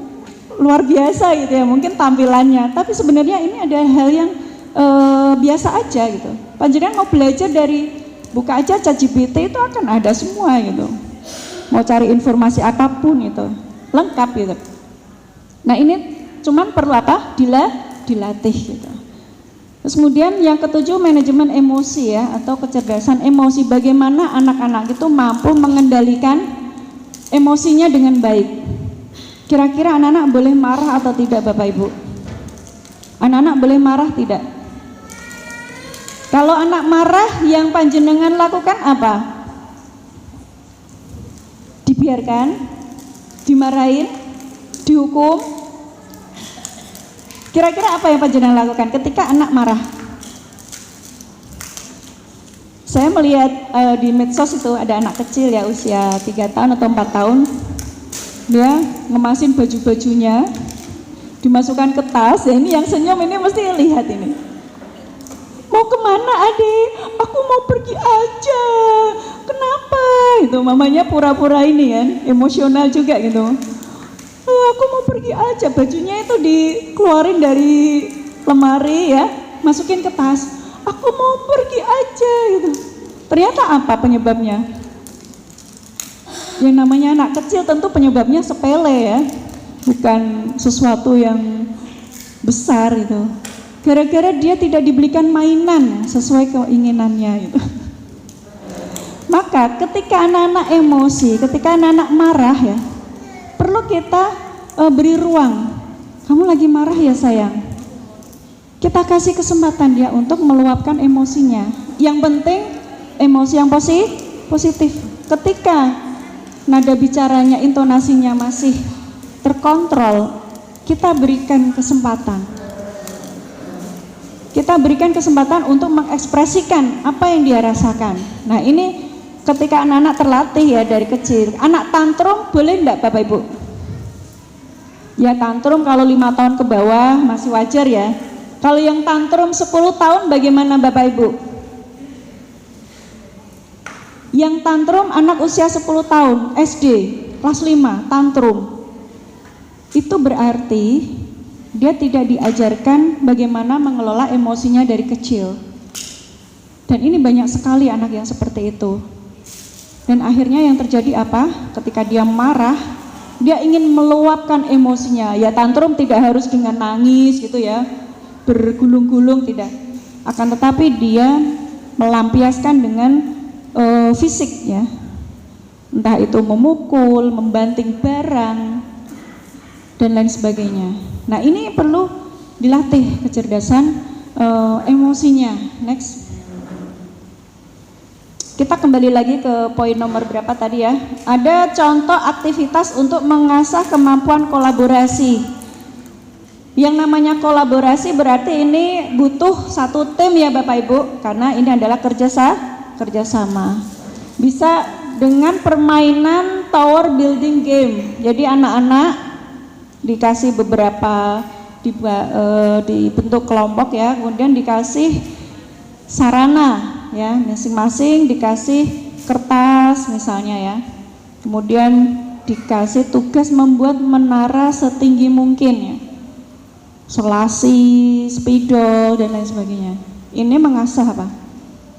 luar biasa gitu ya, mungkin tampilannya. Tapi sebenarnya ini ada hal yang biasa aja gitu. Panjenengan mau belajar dari buka aja ChatGPT itu akan ada semua gitu. Mau cari informasi apapun itu lengkap gitu. Nah ini cuman perlu apa? Dilatih gitu. Terus kemudian yang ketujuh, manajemen emosi ya, atau kecerdasan emosi. Bagaimana anak-anak itu mampu mengendalikan emosinya dengan baik. Kira-kira anak-anak boleh marah atau tidak Bapak Ibu? Anak-anak boleh marah tidak? Kalau anak marah, yang panjenengan lakukan apa? Dibiarkan? Dimarahin? Dihukum? Kira-kira apa yang panjenengan lakukan ketika anak marah? Saya melihat di medsos itu ada anak kecil ya usia 3 tahun atau 4 tahun. Dia ngemasin baju-bajunya, dimasukkan ke tas. Ya ini yang senyum ini mesti lihat ini. Mau kemana adik? Aku mau pergi aja. Kenapa? Itu mamanya pura-pura ini kan, emosional juga gitu. Aku mau pergi aja, bajunya itu dikeluarin dari lemari ya, masukin ke tas. Aku mau pergi aja gitu. Ternyata apa penyebabnya? Yang namanya anak kecil tentu penyebabnya sepele ya, bukan sesuatu yang besar itu. Gara-gara dia tidak dibelikan mainan sesuai keinginannya gitu. Maka ketika anak-anak emosi, ketika anak-anak marah ya, perlu kita beri ruang. Kamu lagi marah ya sayang? Kita kasih kesempatan dia untuk meluapkan emosinya. Yang penting emosi yang positif. Ketika nada bicaranya, intonasinya masih terkontrol, kita berikan kesempatan. Kita berikan kesempatan untuk mengekspresikan apa yang dia rasakan. Nah ini ketika anak-anak terlatih ya dari kecil. Anak tantrum boleh enggak Bapak Ibu? Ya tantrum kalau 5 tahun ke bawah masih wajar ya. Kalau yang tantrum 10 tahun bagaimana Bapak Ibu? Yang tantrum anak usia 10 tahun SD kelas 5 tantrum. Itu berarti dia tidak diajarkan bagaimana mengelola emosinya dari kecil. Dan ini banyak sekali anak yang seperti itu. Dan akhirnya yang terjadi apa? Ketika dia marah, dia ingin meluapkan emosinya. Ya tantrum tidak harus dengan nangis gitu ya, bergulung-gulung, tidak. Akan tetapi dia melampiaskan dengan fisik ya. Entah itu memukul, membanting barang, dan lain sebagainya. Nah ini perlu dilatih kecerdasan emosinya. Next. Kita kembali lagi ke poin nomor berapa tadi ya. Ada contoh aktivitas untuk mengasah kemampuan kolaborasi. Yang namanya kolaborasi berarti ini butuh satu tim ya Bapak Ibu, karena ini adalah kerjasama. Bisa dengan permainan tower building game. Jadi anak-anak dikasih beberapa dibentuk kelompok ya, kemudian dikasih sarana ya, masing-masing dikasih kertas misalnya ya, kemudian dikasih tugas membuat menara setinggi mungkin ya, selasi, spidol dan lain sebagainya. Ini mengasah apa?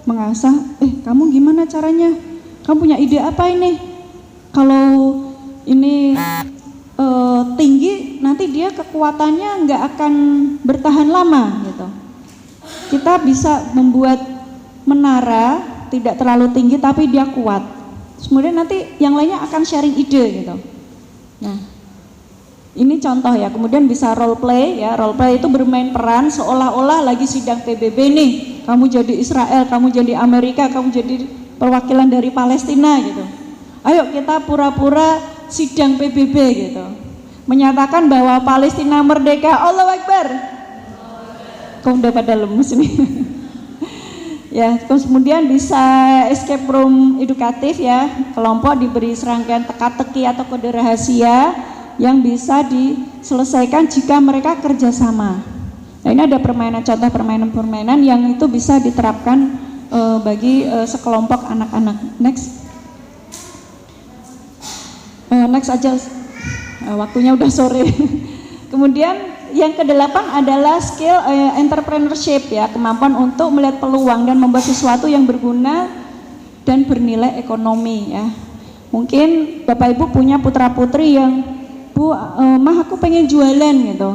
Mengasah, kamu gimana caranya? Kamu punya ide apa ini? Kalau ini tinggi, nanti dia kekuatannya nggak akan bertahan lama gitu. Kita bisa membuat menara tidak terlalu tinggi tapi dia kuat. Kemudian nanti yang lainnya akan sharing ide gitu. Nah, ini contoh ya. Kemudian bisa role play ya. Role play itu bermain peran seolah-olah lagi sidang PBB nih. Kamu jadi Israel, kamu jadi Amerika, kamu jadi perwakilan dari Palestina gitu. Ayo kita pura-pura sidang PBB gitu, menyatakan bahwa Palestina merdeka. Allahu Akbar. Kok udah pada lemes nih. Ya, kemudian bisa escape room edukatif ya, kelompok diberi serangkaian teka-teki atau kode rahasia yang bisa diselesaikan jika mereka kerjasama. Nah ini ada permainan, contoh permainan-permainan yang itu bisa diterapkan bagi sekelompok anak-anak. Next. Next aja, waktunya udah sore. Kemudian yang ke-8 adalah skill entrepreneurship ya, kemampuan untuk melihat peluang dan membuat sesuatu yang berguna dan bernilai ekonomi ya. Mungkin Bapak Ibu punya putra-putri yang, Bu, mah aku pengen jualan gitu.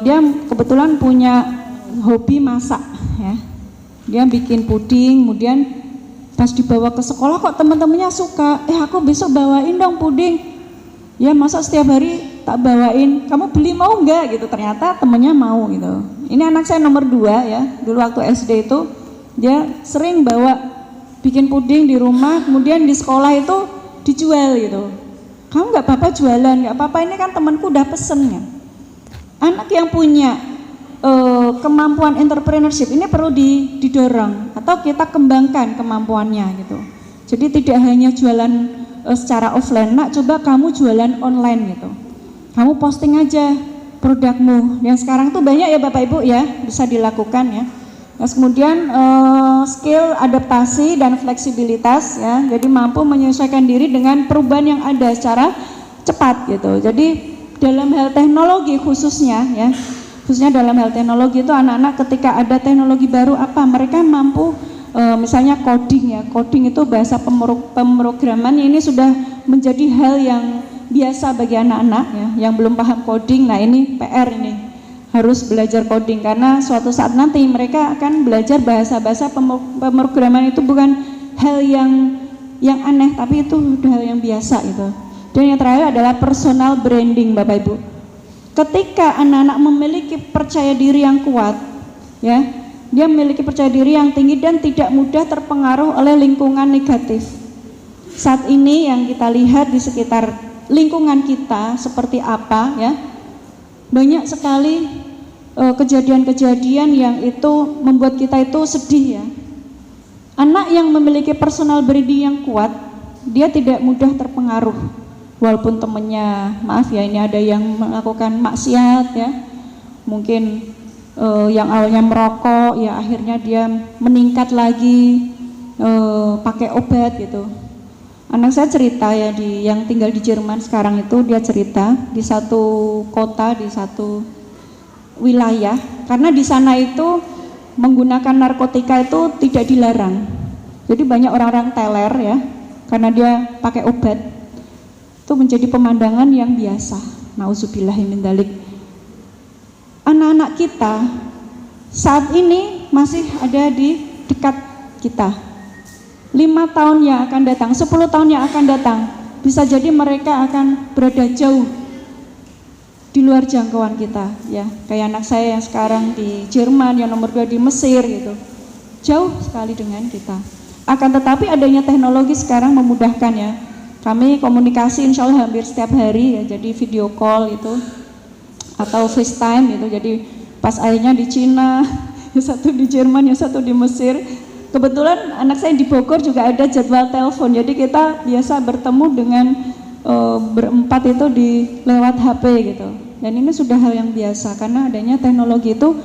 Dia kebetulan punya hobi masak ya. Dia bikin puding, kemudian pas dibawa ke sekolah kok teman-temannya suka, aku besok bawain dong puding. Ya masa setiap hari tak bawain, kamu beli mau enggak gitu. Ternyata temennya mau gitu. Ini anak saya nomor 2 ya, dulu waktu SD itu dia sering bawa bikin puding di rumah, kemudian di sekolah itu dijual gitu. Kamu nggak apa-apa jualan, nggak apa-apa, ini kan temanku udah pesen ya. Anak yang punya kemampuan entrepreneurship ini perlu didorong atau kita kembangkan kemampuannya gitu. Jadi tidak hanya jualan secara offline, nak coba kamu jualan online gitu. Kamu posting aja produkmu. Yang sekarang tuh banyak ya Bapak Ibu ya, bisa dilakukan ya. Terus kemudian skill adaptasi dan fleksibilitas ya. Jadi mampu menyesuaikan diri dengan perubahan yang ada secara cepat gitu. Jadi dalam hal teknologi khususnya ya, khususnya dalam hal teknologi itu anak-anak ketika ada teknologi baru apa, mereka mampu misalnya coding ya. Coding itu bahasa pemrograman ini sudah menjadi hal yang biasa bagi anak-anak ya, yang belum paham coding. Nah ini PR ini, harus belajar coding karena suatu saat nanti mereka akan belajar bahasa-bahasa pemrograman. Itu bukan hal yang aneh, tapi itu udah hal yang biasa gitu. Dan yang terakhir adalah personal branding, Bapak Ibu. Ketika anak-anak memiliki percaya diri yang kuat, ya, dia memiliki percaya diri yang tinggi dan tidak mudah terpengaruh oleh lingkungan negatif. Saat ini yang kita lihat di sekitar lingkungan kita seperti apa, ya, banyak sekali kejadian-kejadian yang itu membuat kita itu sedih, ya. Anak yang memiliki personal branding yang kuat, dia tidak mudah terpengaruh. Walaupun temennya, maaf ya, ini ada yang melakukan maksiat, ya, mungkin yang awalnya merokok, ya akhirnya dia meningkat lagi pakai obat gitu. Anak saya cerita ya, yang tinggal di Jerman sekarang itu, dia cerita di satu kota, di satu wilayah, karena di sana itu menggunakan narkotika itu tidak dilarang. Jadi banyak orang-orang teler ya, karena dia pakai obat. Itu menjadi pemandangan yang biasa. Nauzubillahi min dzalik. Anak-anak kita saat ini masih ada di dekat kita. 5 tahun yang akan datang, 10 tahun yang akan datang, bisa jadi mereka akan berada jauh di luar jangkauan kita, ya. Kayak anak saya yang sekarang di Jerman, yang nomor 2 di Mesir gitu. Jauh sekali dengan kita. Akan tetapi adanya teknologi sekarang memudahkan, ya. Kami komunikasi insya Allah hampir setiap hari, ya, jadi video call itu atau FaceTime gitu. Jadi pas akhirnya di Cina, yang satu di Jerman, yang satu di Mesir. Kebetulan anak saya di Bogor juga ada jadwal telepon. Jadi kita biasa bertemu dengan berempat itu lewat HP gitu. Dan ini sudah hal yang biasa karena adanya teknologi itu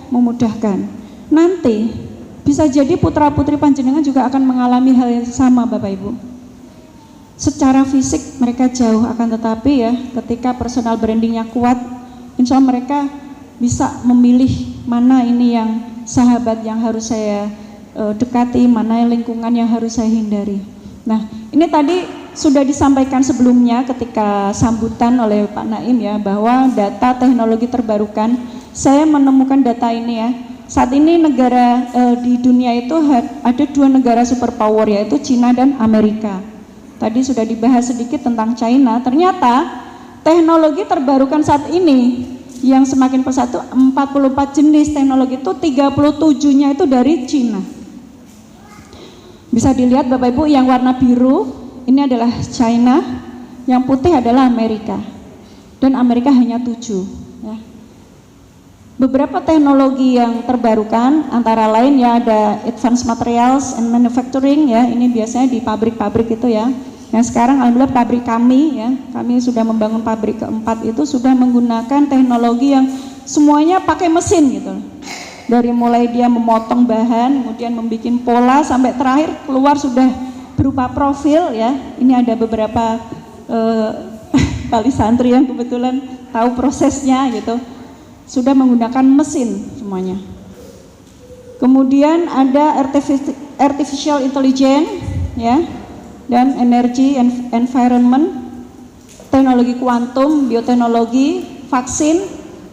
memudahkan. Nanti bisa jadi putra-putri panjenengan juga akan mengalami hal yang sama, Bapak Ibu. Secara fisik mereka jauh, akan tetapi ya ketika personal brandingnya kuat, insya Allah mereka bisa memilih mana ini yang sahabat yang harus saya dekati, mana yang lingkungan yang harus saya hindari. Nah ini tadi sudah disampaikan sebelumnya ketika sambutan oleh Pak Naim ya, bahwa data teknologi terbarukan, saya menemukan data ini ya. Saat ini negara di dunia itu ada 2 negara superpower, yaitu Cina dan Amerika. Tadi sudah dibahas sedikit tentang China. Ternyata teknologi terbarukan saat ini yang semakin pesat itu 44 jenis teknologi itu 37-nya itu dari Cina. Bisa dilihat Bapak Ibu, yang warna biru ini adalah China, yang putih adalah Amerika. Dan Amerika hanya 7 ya. Beberapa teknologi yang terbarukan antara lain ya ada Advanced Materials and Manufacturing ya, ini biasanya di pabrik-pabrik itu ya. Yang sekarang alhamdulillah pabrik kami ya, kami sudah membangun pabrik keempat itu sudah menggunakan teknologi yang semuanya pakai mesin gitu. Dari mulai dia memotong bahan, kemudian membuat pola, sampai terakhir keluar sudah berupa profil ya. Ini ada beberapa wali santri yang kebetulan tahu prosesnya gitu. Sudah menggunakan mesin semuanya. Kemudian ada artificial intelligence ya, dan energy and environment, teknologi kuantum, bioteknologi, vaksin,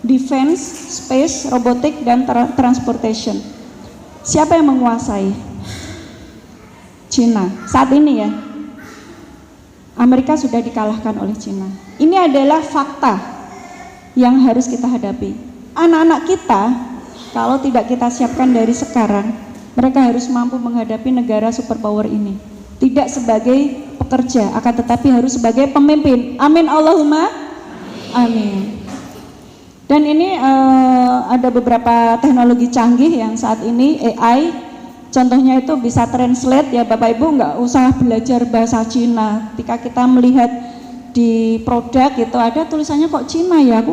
defense, space, robotik, dan transportation. Siapa yang menguasai? Cina saat ini ya. Amerika sudah dikalahkan oleh Cina. Ini adalah fakta yang harus kita hadapi. Anak-anak kita kalau tidak kita siapkan dari sekarang, mereka harus mampu menghadapi negara superpower ini. Tidak sebagai pekerja, akan tetapi harus sebagai pemimpin. Amin Allahumma amin. Dan ini ada beberapa teknologi canggih yang saat ini AI, contohnya itu bisa translate ya Bapak Ibu, nggak usah belajar bahasa Cina. Ketika kita melihat di produk itu ada tulisannya kok Cina ya, aku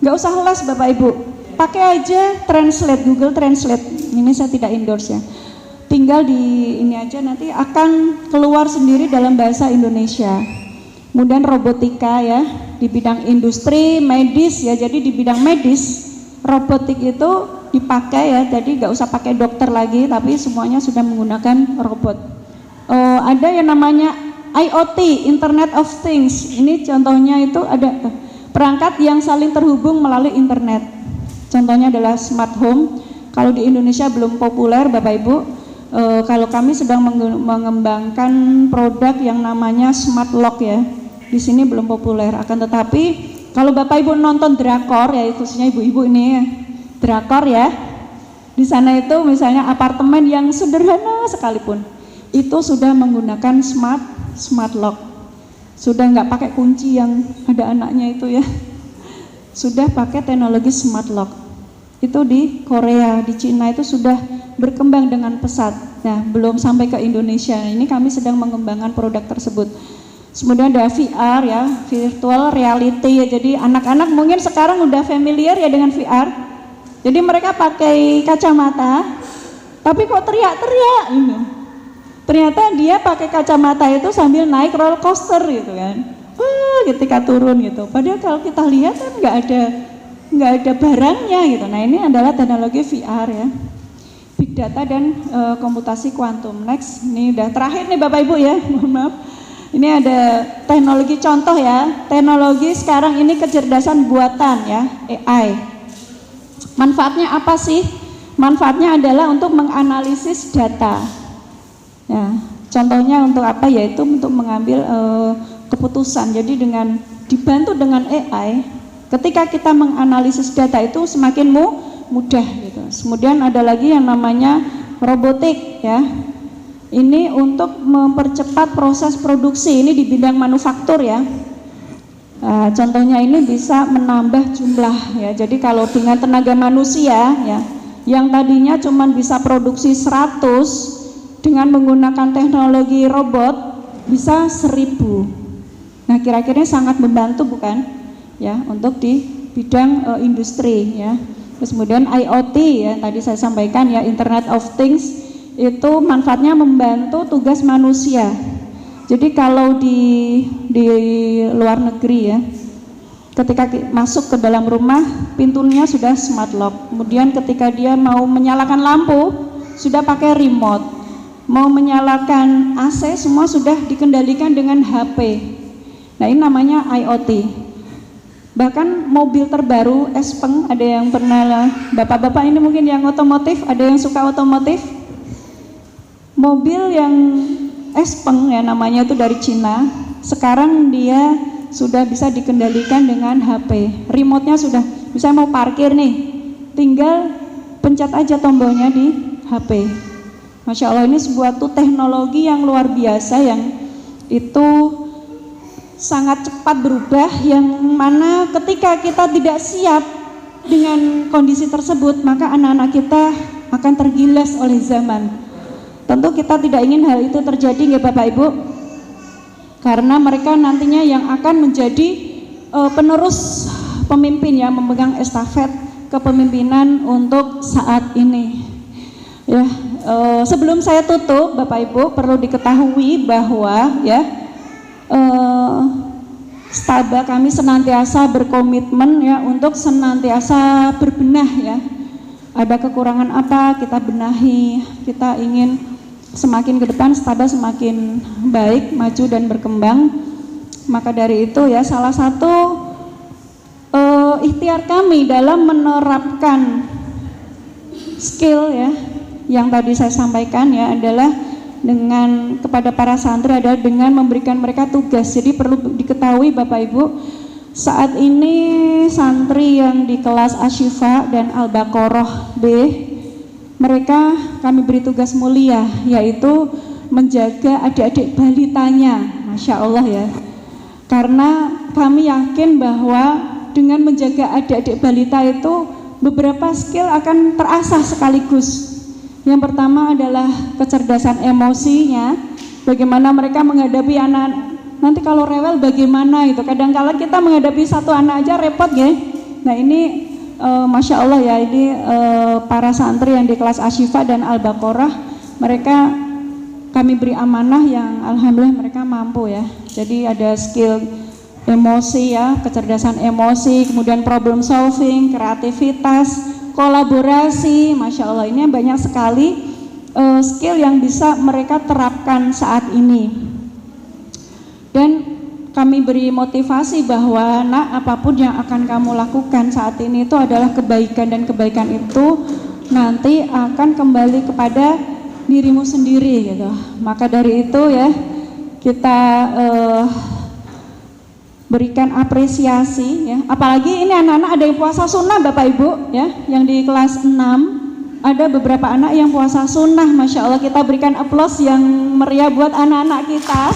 nggak usah les Bapak Ibu, pakai aja translate, Google Translate. Ini saya tidak endorse ya. Tinggal di ini aja nanti akan keluar sendiri dalam bahasa Indonesia. Kemudian robotika ya, di bidang industri, medis ya, jadi di bidang medis robotik itu dipakai ya, jadi nggak usah pakai dokter lagi, tapi semuanya sudah menggunakan robot. Ada yang namanya IoT, Internet of Things. Ini contohnya itu ada perangkat yang saling terhubung melalui internet. Contohnya adalah smart home. Kalau di Indonesia belum populer, Bapak Ibu. Kalau kami sedang mengembangkan produk yang namanya smart lock ya. Di sini belum populer. Akan tetapi kalau Bapak Ibu nonton drakor ya, khususnya ibu-ibu ini ya, drakor ya. Di sana itu misalnya apartemen yang sederhana sekalipun itu sudah menggunakan smart lock. Sudah nggak pakai kunci yang ada anaknya itu ya. Sudah pakai teknologi smart lock. Itu di Korea, di Cina itu sudah berkembang dengan pesat. Nah, belum sampai ke Indonesia. Ini kami sedang mengembangkan produk tersebut. Kemudian ada VR ya, virtual reality ya. Jadi anak-anak mungkin sekarang udah familiar ya dengan VR. Jadi mereka pakai kacamata, tapi kok teriak-teriak gitu. Ternyata dia pakai kacamata itu sambil naik roller coaster gitu kan. Ketika turun gitu. Padahal kalau kita lihat kan nggak ada barangnya gitu. Nah, ini adalah teknologi VR ya. Big data dan komputasi kuantum. Next, ini udah terakhir nih Bapak Ibu ya. Mohon maaf. Ini ada teknologi contoh ya. Teknologi sekarang ini kecerdasan buatan ya, AI. Manfaatnya apa sih? Manfaatnya adalah untuk menganalisis data. Ya, contohnya untuk apa? Yaitu untuk mengambil keputusan. Jadi dengan dibantu dengan AI, ketika kita menganalisis data itu semakin mudah gitu. Kemudian ada lagi yang namanya robotik ya. Ini untuk mempercepat proses produksi. Ini di bidang manufaktur ya. Nah, contohnya ini bisa menambah jumlah ya. Jadi kalau dengan tenaga manusia ya, yang tadinya cuma bisa produksi 100, dengan menggunakan teknologi robot bisa 1000. Nah, kira-kira sangat membantu bukan? Ya, untuk di bidang industri ya. Terus kemudian IoT ya, tadi saya sampaikan ya, Internet of Things itu manfaatnya membantu tugas manusia. Jadi kalau di luar negeri ya, ketika masuk ke dalam rumah, pintunya sudah smart lock. Kemudian ketika dia mau menyalakan lampu, sudah pakai remote. Mau menyalakan AC, semua sudah dikendalikan dengan HP. Nah, ini namanya IoT. Bahkan mobil terbaru Xpeng, ada yang pernah, bapak-bapak ini mungkin yang otomotif, ada yang suka otomotif. Mobil yang Xpeng ya namanya itu dari Cina, sekarang dia sudah bisa dikendalikan dengan HP. Remote-nya sudah, bisa mau parkir nih, tinggal pencet aja tombolnya di HP. Masya Allah, ini sebuah teknologi yang luar biasa yang itu sangat cepat berubah, yang mana ketika kita tidak siap dengan kondisi tersebut, maka anak-anak kita akan tergilas oleh zaman. Tentu kita tidak ingin hal itu terjadi ya Bapak Ibu, karena mereka nantinya yang akan menjadi penerus pemimpin ya, memegang estafet kepemimpinan untuk saat ini. Ya, sebelum saya tutup Bapak Ibu, perlu diketahui bahwa ya Staba kami senantiasa berkomitmen ya untuk senantiasa berbenah ya. Ada kekurangan apa kita benahi, kita ingin semakin ke depan Staba semakin baik, maju dan berkembang. Maka dari itu ya, salah satu ikhtiar kami dalam menerapkan skill ya yang tadi saya sampaikan ya adalah dengan kepada para santri adalah dengan memberikan mereka tugas. Jadi perlu diketahui Bapak Ibu, saat ini santri yang di kelas Asyifa dan Al-Baqarah B, mereka kami beri tugas mulia, yaitu menjaga adik-adik balitanya. Masya Allah ya, karena kami yakin bahwa dengan menjaga adik-adik balita itu beberapa skill akan terasah sekaligus. Yang pertama adalah kecerdasan emosinya, bagaimana mereka menghadapi anak, nanti kalau rewel bagaimana itu. Kadang-kala kita menghadapi satu anak aja repot ya. Nah ini Masya Allah ya, ini para santri yang di kelas Asyifa dan Al-Baqarah, mereka kami beri amanah yang alhamdulillah mereka mampu ya. Jadi ada skill emosi ya, kecerdasan emosi, kemudian problem solving, kreativitas, kolaborasi. Masya Allah, ini banyak sekali skill yang bisa mereka terapkan saat ini. Dan kami beri motivasi bahwa nak, apapun yang akan kamu lakukan saat ini itu adalah kebaikan, dan kebaikan itu nanti akan kembali kepada dirimu sendiri gitu. Maka dari itu ya, kita berikan apresiasi ya. Apalagi ini anak-anak ada yang puasa sunnah Bapak Ibu ya, yang di kelas 6 ada beberapa anak yang puasa sunnah. Masya Allah, kita berikan aplaus yang meriah buat anak-anak kita.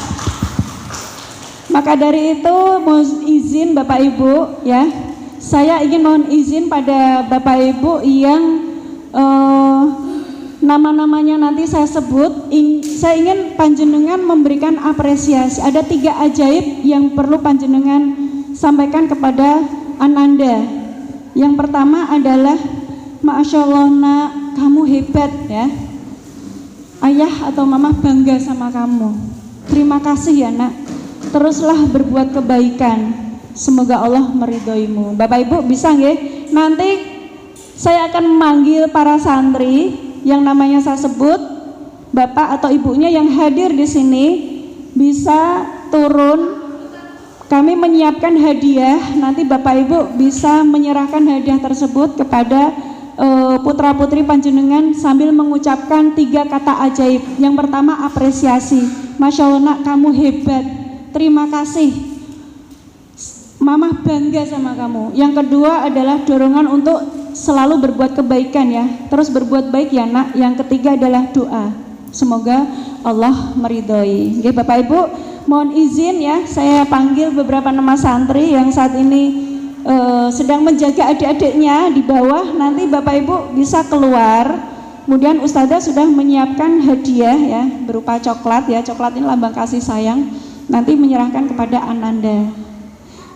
Maka dari itu mohon izin Bapak Ibu ya, saya ingin mohon izin pada Bapak Ibu yang nama-namanya nanti saya sebut, saya ingin panjenengan memberikan apresiasi. Ada 3 ajaib yang perlu panjenengan sampaikan kepada Ananda. Yang pertama adalah, Masya Allah nak, kamu hebat ya, ayah atau mama bangga sama kamu, terima kasih ya nak, teruslah berbuat kebaikan, semoga Allah meridhoimu. Bapak Ibu bisa nggih? Nanti saya akan memanggil para santri yang namanya saya sebut, bapak atau ibunya yang hadir di sini bisa turun. Kami menyiapkan hadiah, nanti Bapak Ibu bisa menyerahkan hadiah tersebut kepada putra-putri panjenengan sambil mengucapkan 3 kata ajaib. Yang pertama apresiasi, Masya Allah nak, kamu hebat, terima kasih, mama bangga sama kamu. Yang kedua adalah dorongan untuk selalu berbuat kebaikan ya, terus berbuat baik ya nak. Yang ketiga adalah doa, semoga Allah meridhoi. Oke Bapak Ibu, mohon izin ya, saya panggil beberapa nama santri yang saat ini sedang menjaga adik-adiknya di bawah. Nanti Bapak Ibu bisa keluar, kemudian Ustazah sudah menyiapkan hadiah ya, berupa coklat ya, coklat ini lambang kasih sayang, nanti menyerahkan kepada Ananda.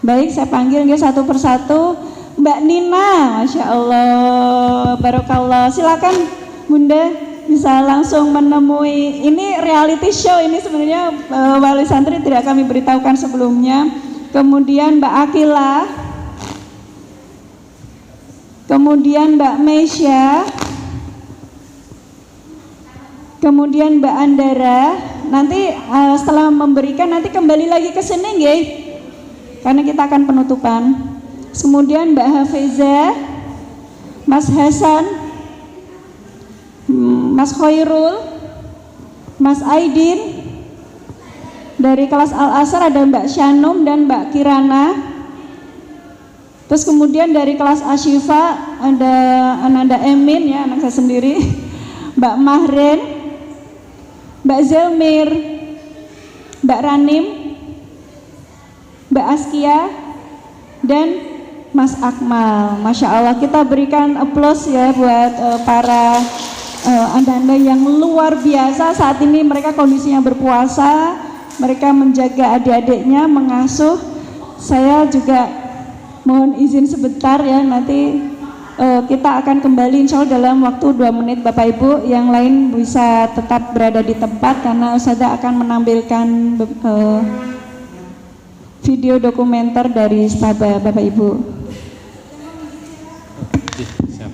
Baik, saya panggil ya satu persatu. Mbak Nina, Masya Allah, Barokallah, silakan Bunda bisa langsung menemui. Ini reality show ini sebenarnya, wali santri tidak kami beritahukan sebelumnya. Kemudian Mbak Akila, kemudian Mbak Meisya, kemudian Mbak Andara. Nanti setelah memberikan nanti kembali lagi ke sini nggih, karena kita akan penutupan. Kemudian Mbak Hafizah, Mas Hasan, Mas Khairul, Mas Aidin. Dari kelas Al-Azhar ada Mbak Syanum dan Mbak Kirana. Terus kemudian dari kelas Asyifa ada Ananda Emin ya, anak saya sendiri, Mbak Mahren, Mbak Zelmir, Mbak Ranim, Mbak Askia, dan Mas Akmal. Masya Allah, kita berikan aplaus ya buat para anda-anda yang luar biasa. Saat ini mereka kondisinya berpuasa, mereka menjaga adik-adiknya, mengasuh. Saya juga mohon izin sebentar ya, nanti kita akan kembali insya Allah dalam waktu 2 menit. Bapak Ibu yang lain bisa tetap berada di tempat karena Ustazah akan menampilkan video dokumenter dari Stabah. Bapak Ibu. Siap.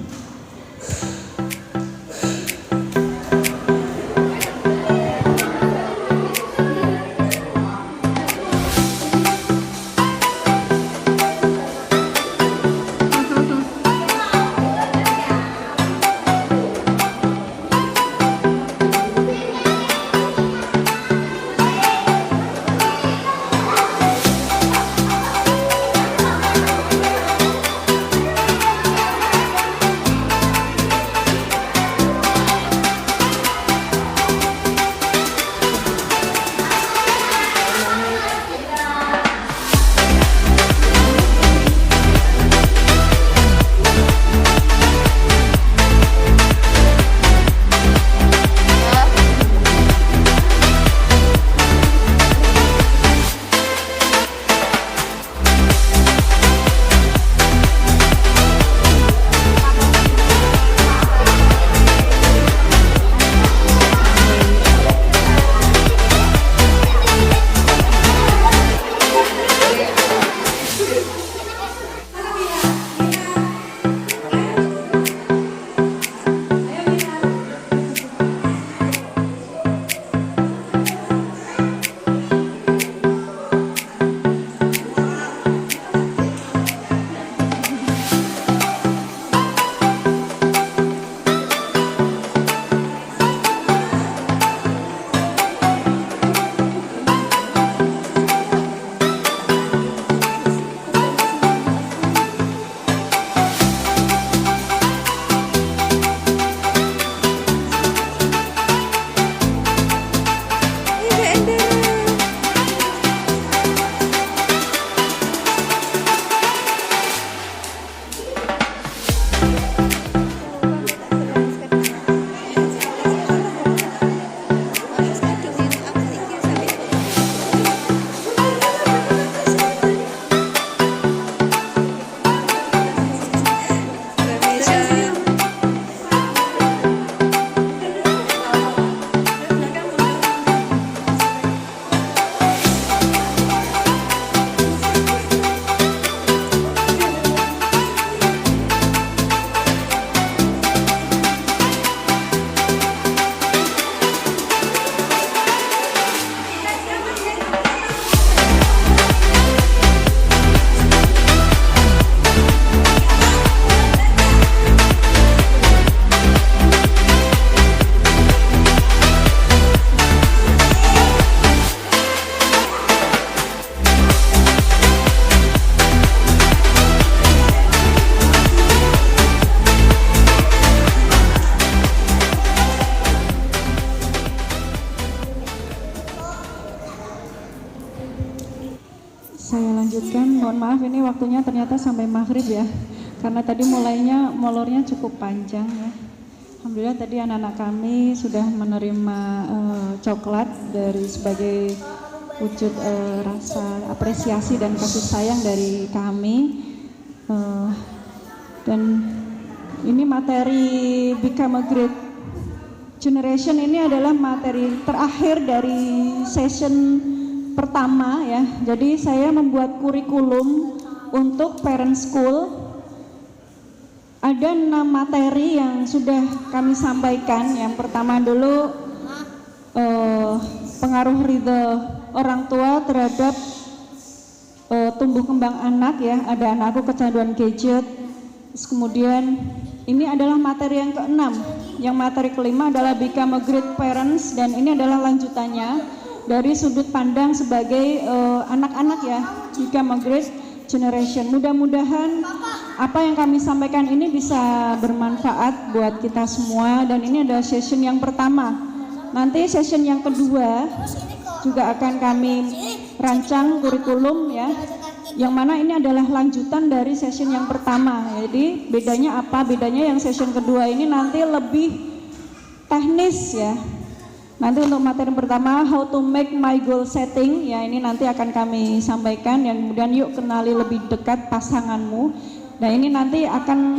Saya lanjutkan, mohon maaf ini waktunya ternyata sampai maghrib ya, karena tadi molornya cukup panjang ya. Alhamdulillah tadi anak-anak kami sudah menerima coklat dari sebagai wujud rasa apresiasi dan kasih sayang dari kami. Dan ini materi Become a Great Generation ini adalah materi terakhir dari session pertama ya. Jadi saya membuat kurikulum untuk parent school. Ada 6 materi yang sudah kami sampaikan. Yang pertama dulu pengaruh ridho orang tua terhadap tumbuh kembang anak ya. Ada anakku kecanduan gadget. Terus kemudian ini adalah materi yang ke-6. Yang materi kelima adalah Become a Great Parents, dan ini adalah lanjutannya dari sudut pandang sebagai anak-anak ya, Become a Great Generation. Mudah-mudahan apa yang kami sampaikan ini bisa bermanfaat buat kita semua, dan ini adalah session yang pertama. Nanti session yang kedua juga akan kami rancang kurikulum ya, yang mana ini adalah lanjutan dari session yang pertama. Jadi bedanya apa? Bedanya yang session kedua ini nanti lebih teknis ya. Nanti untuk materi pertama, how to make my goal setting ya, ini nanti akan kami sampaikan. Dan kemudian yuk kenali lebih dekat pasanganmu. Nah ini nanti akan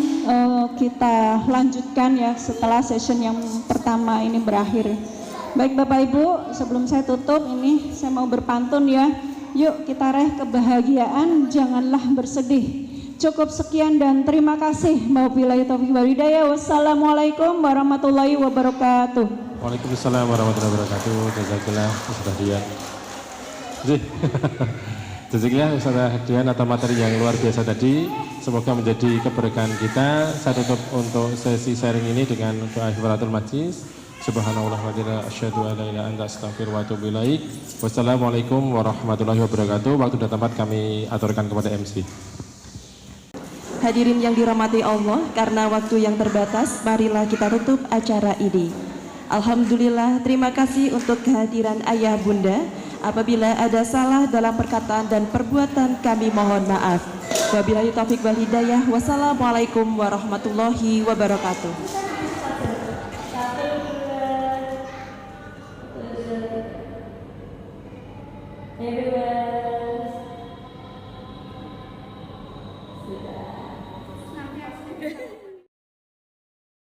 kita lanjutkan ya setelah session yang pertama ini berakhir. Baik Bapak Ibu, sebelum saya tutup ini saya mau berpantun ya. Yuk kita raih kebahagiaan, janganlah bersedih. Cukup sekian dan terima kasih. Wabillahi taufiq wal hidayah. Wassalamualaikum warahmatullahi wabarakatuh. Waalaikumsalam warahmatullahi wabarakatuh. Jazakillah Ustaz Dian. Jazakillah Ustaz Dian atas materi yang luar biasa tadi. Semoga menjadi keberkahan kita. Saya tutup untuk sesi sharing ini dengan doa kifaratul majlis. Subhanallah wa bihamdihi asyhadu an la ilaha illa anta astaghfiruka wa atubu ilaik. Wassalamualaikum warahmatullahi wabarakatuh. Waktu dan tempat kami aturkan kepada MC. Hadirin yang dirahmati Allah, karena waktu yang terbatas, marilah kita tutup acara ini. Alhamdulillah, terima kasih untuk kehadiran ayah bunda. Apabila ada salah dalam perkataan dan perbuatan, kami mohon maaf. Wabillahi taufiq wal hidayah. Wassalamualaikum warahmatullahi wabarakatuh. Everyone.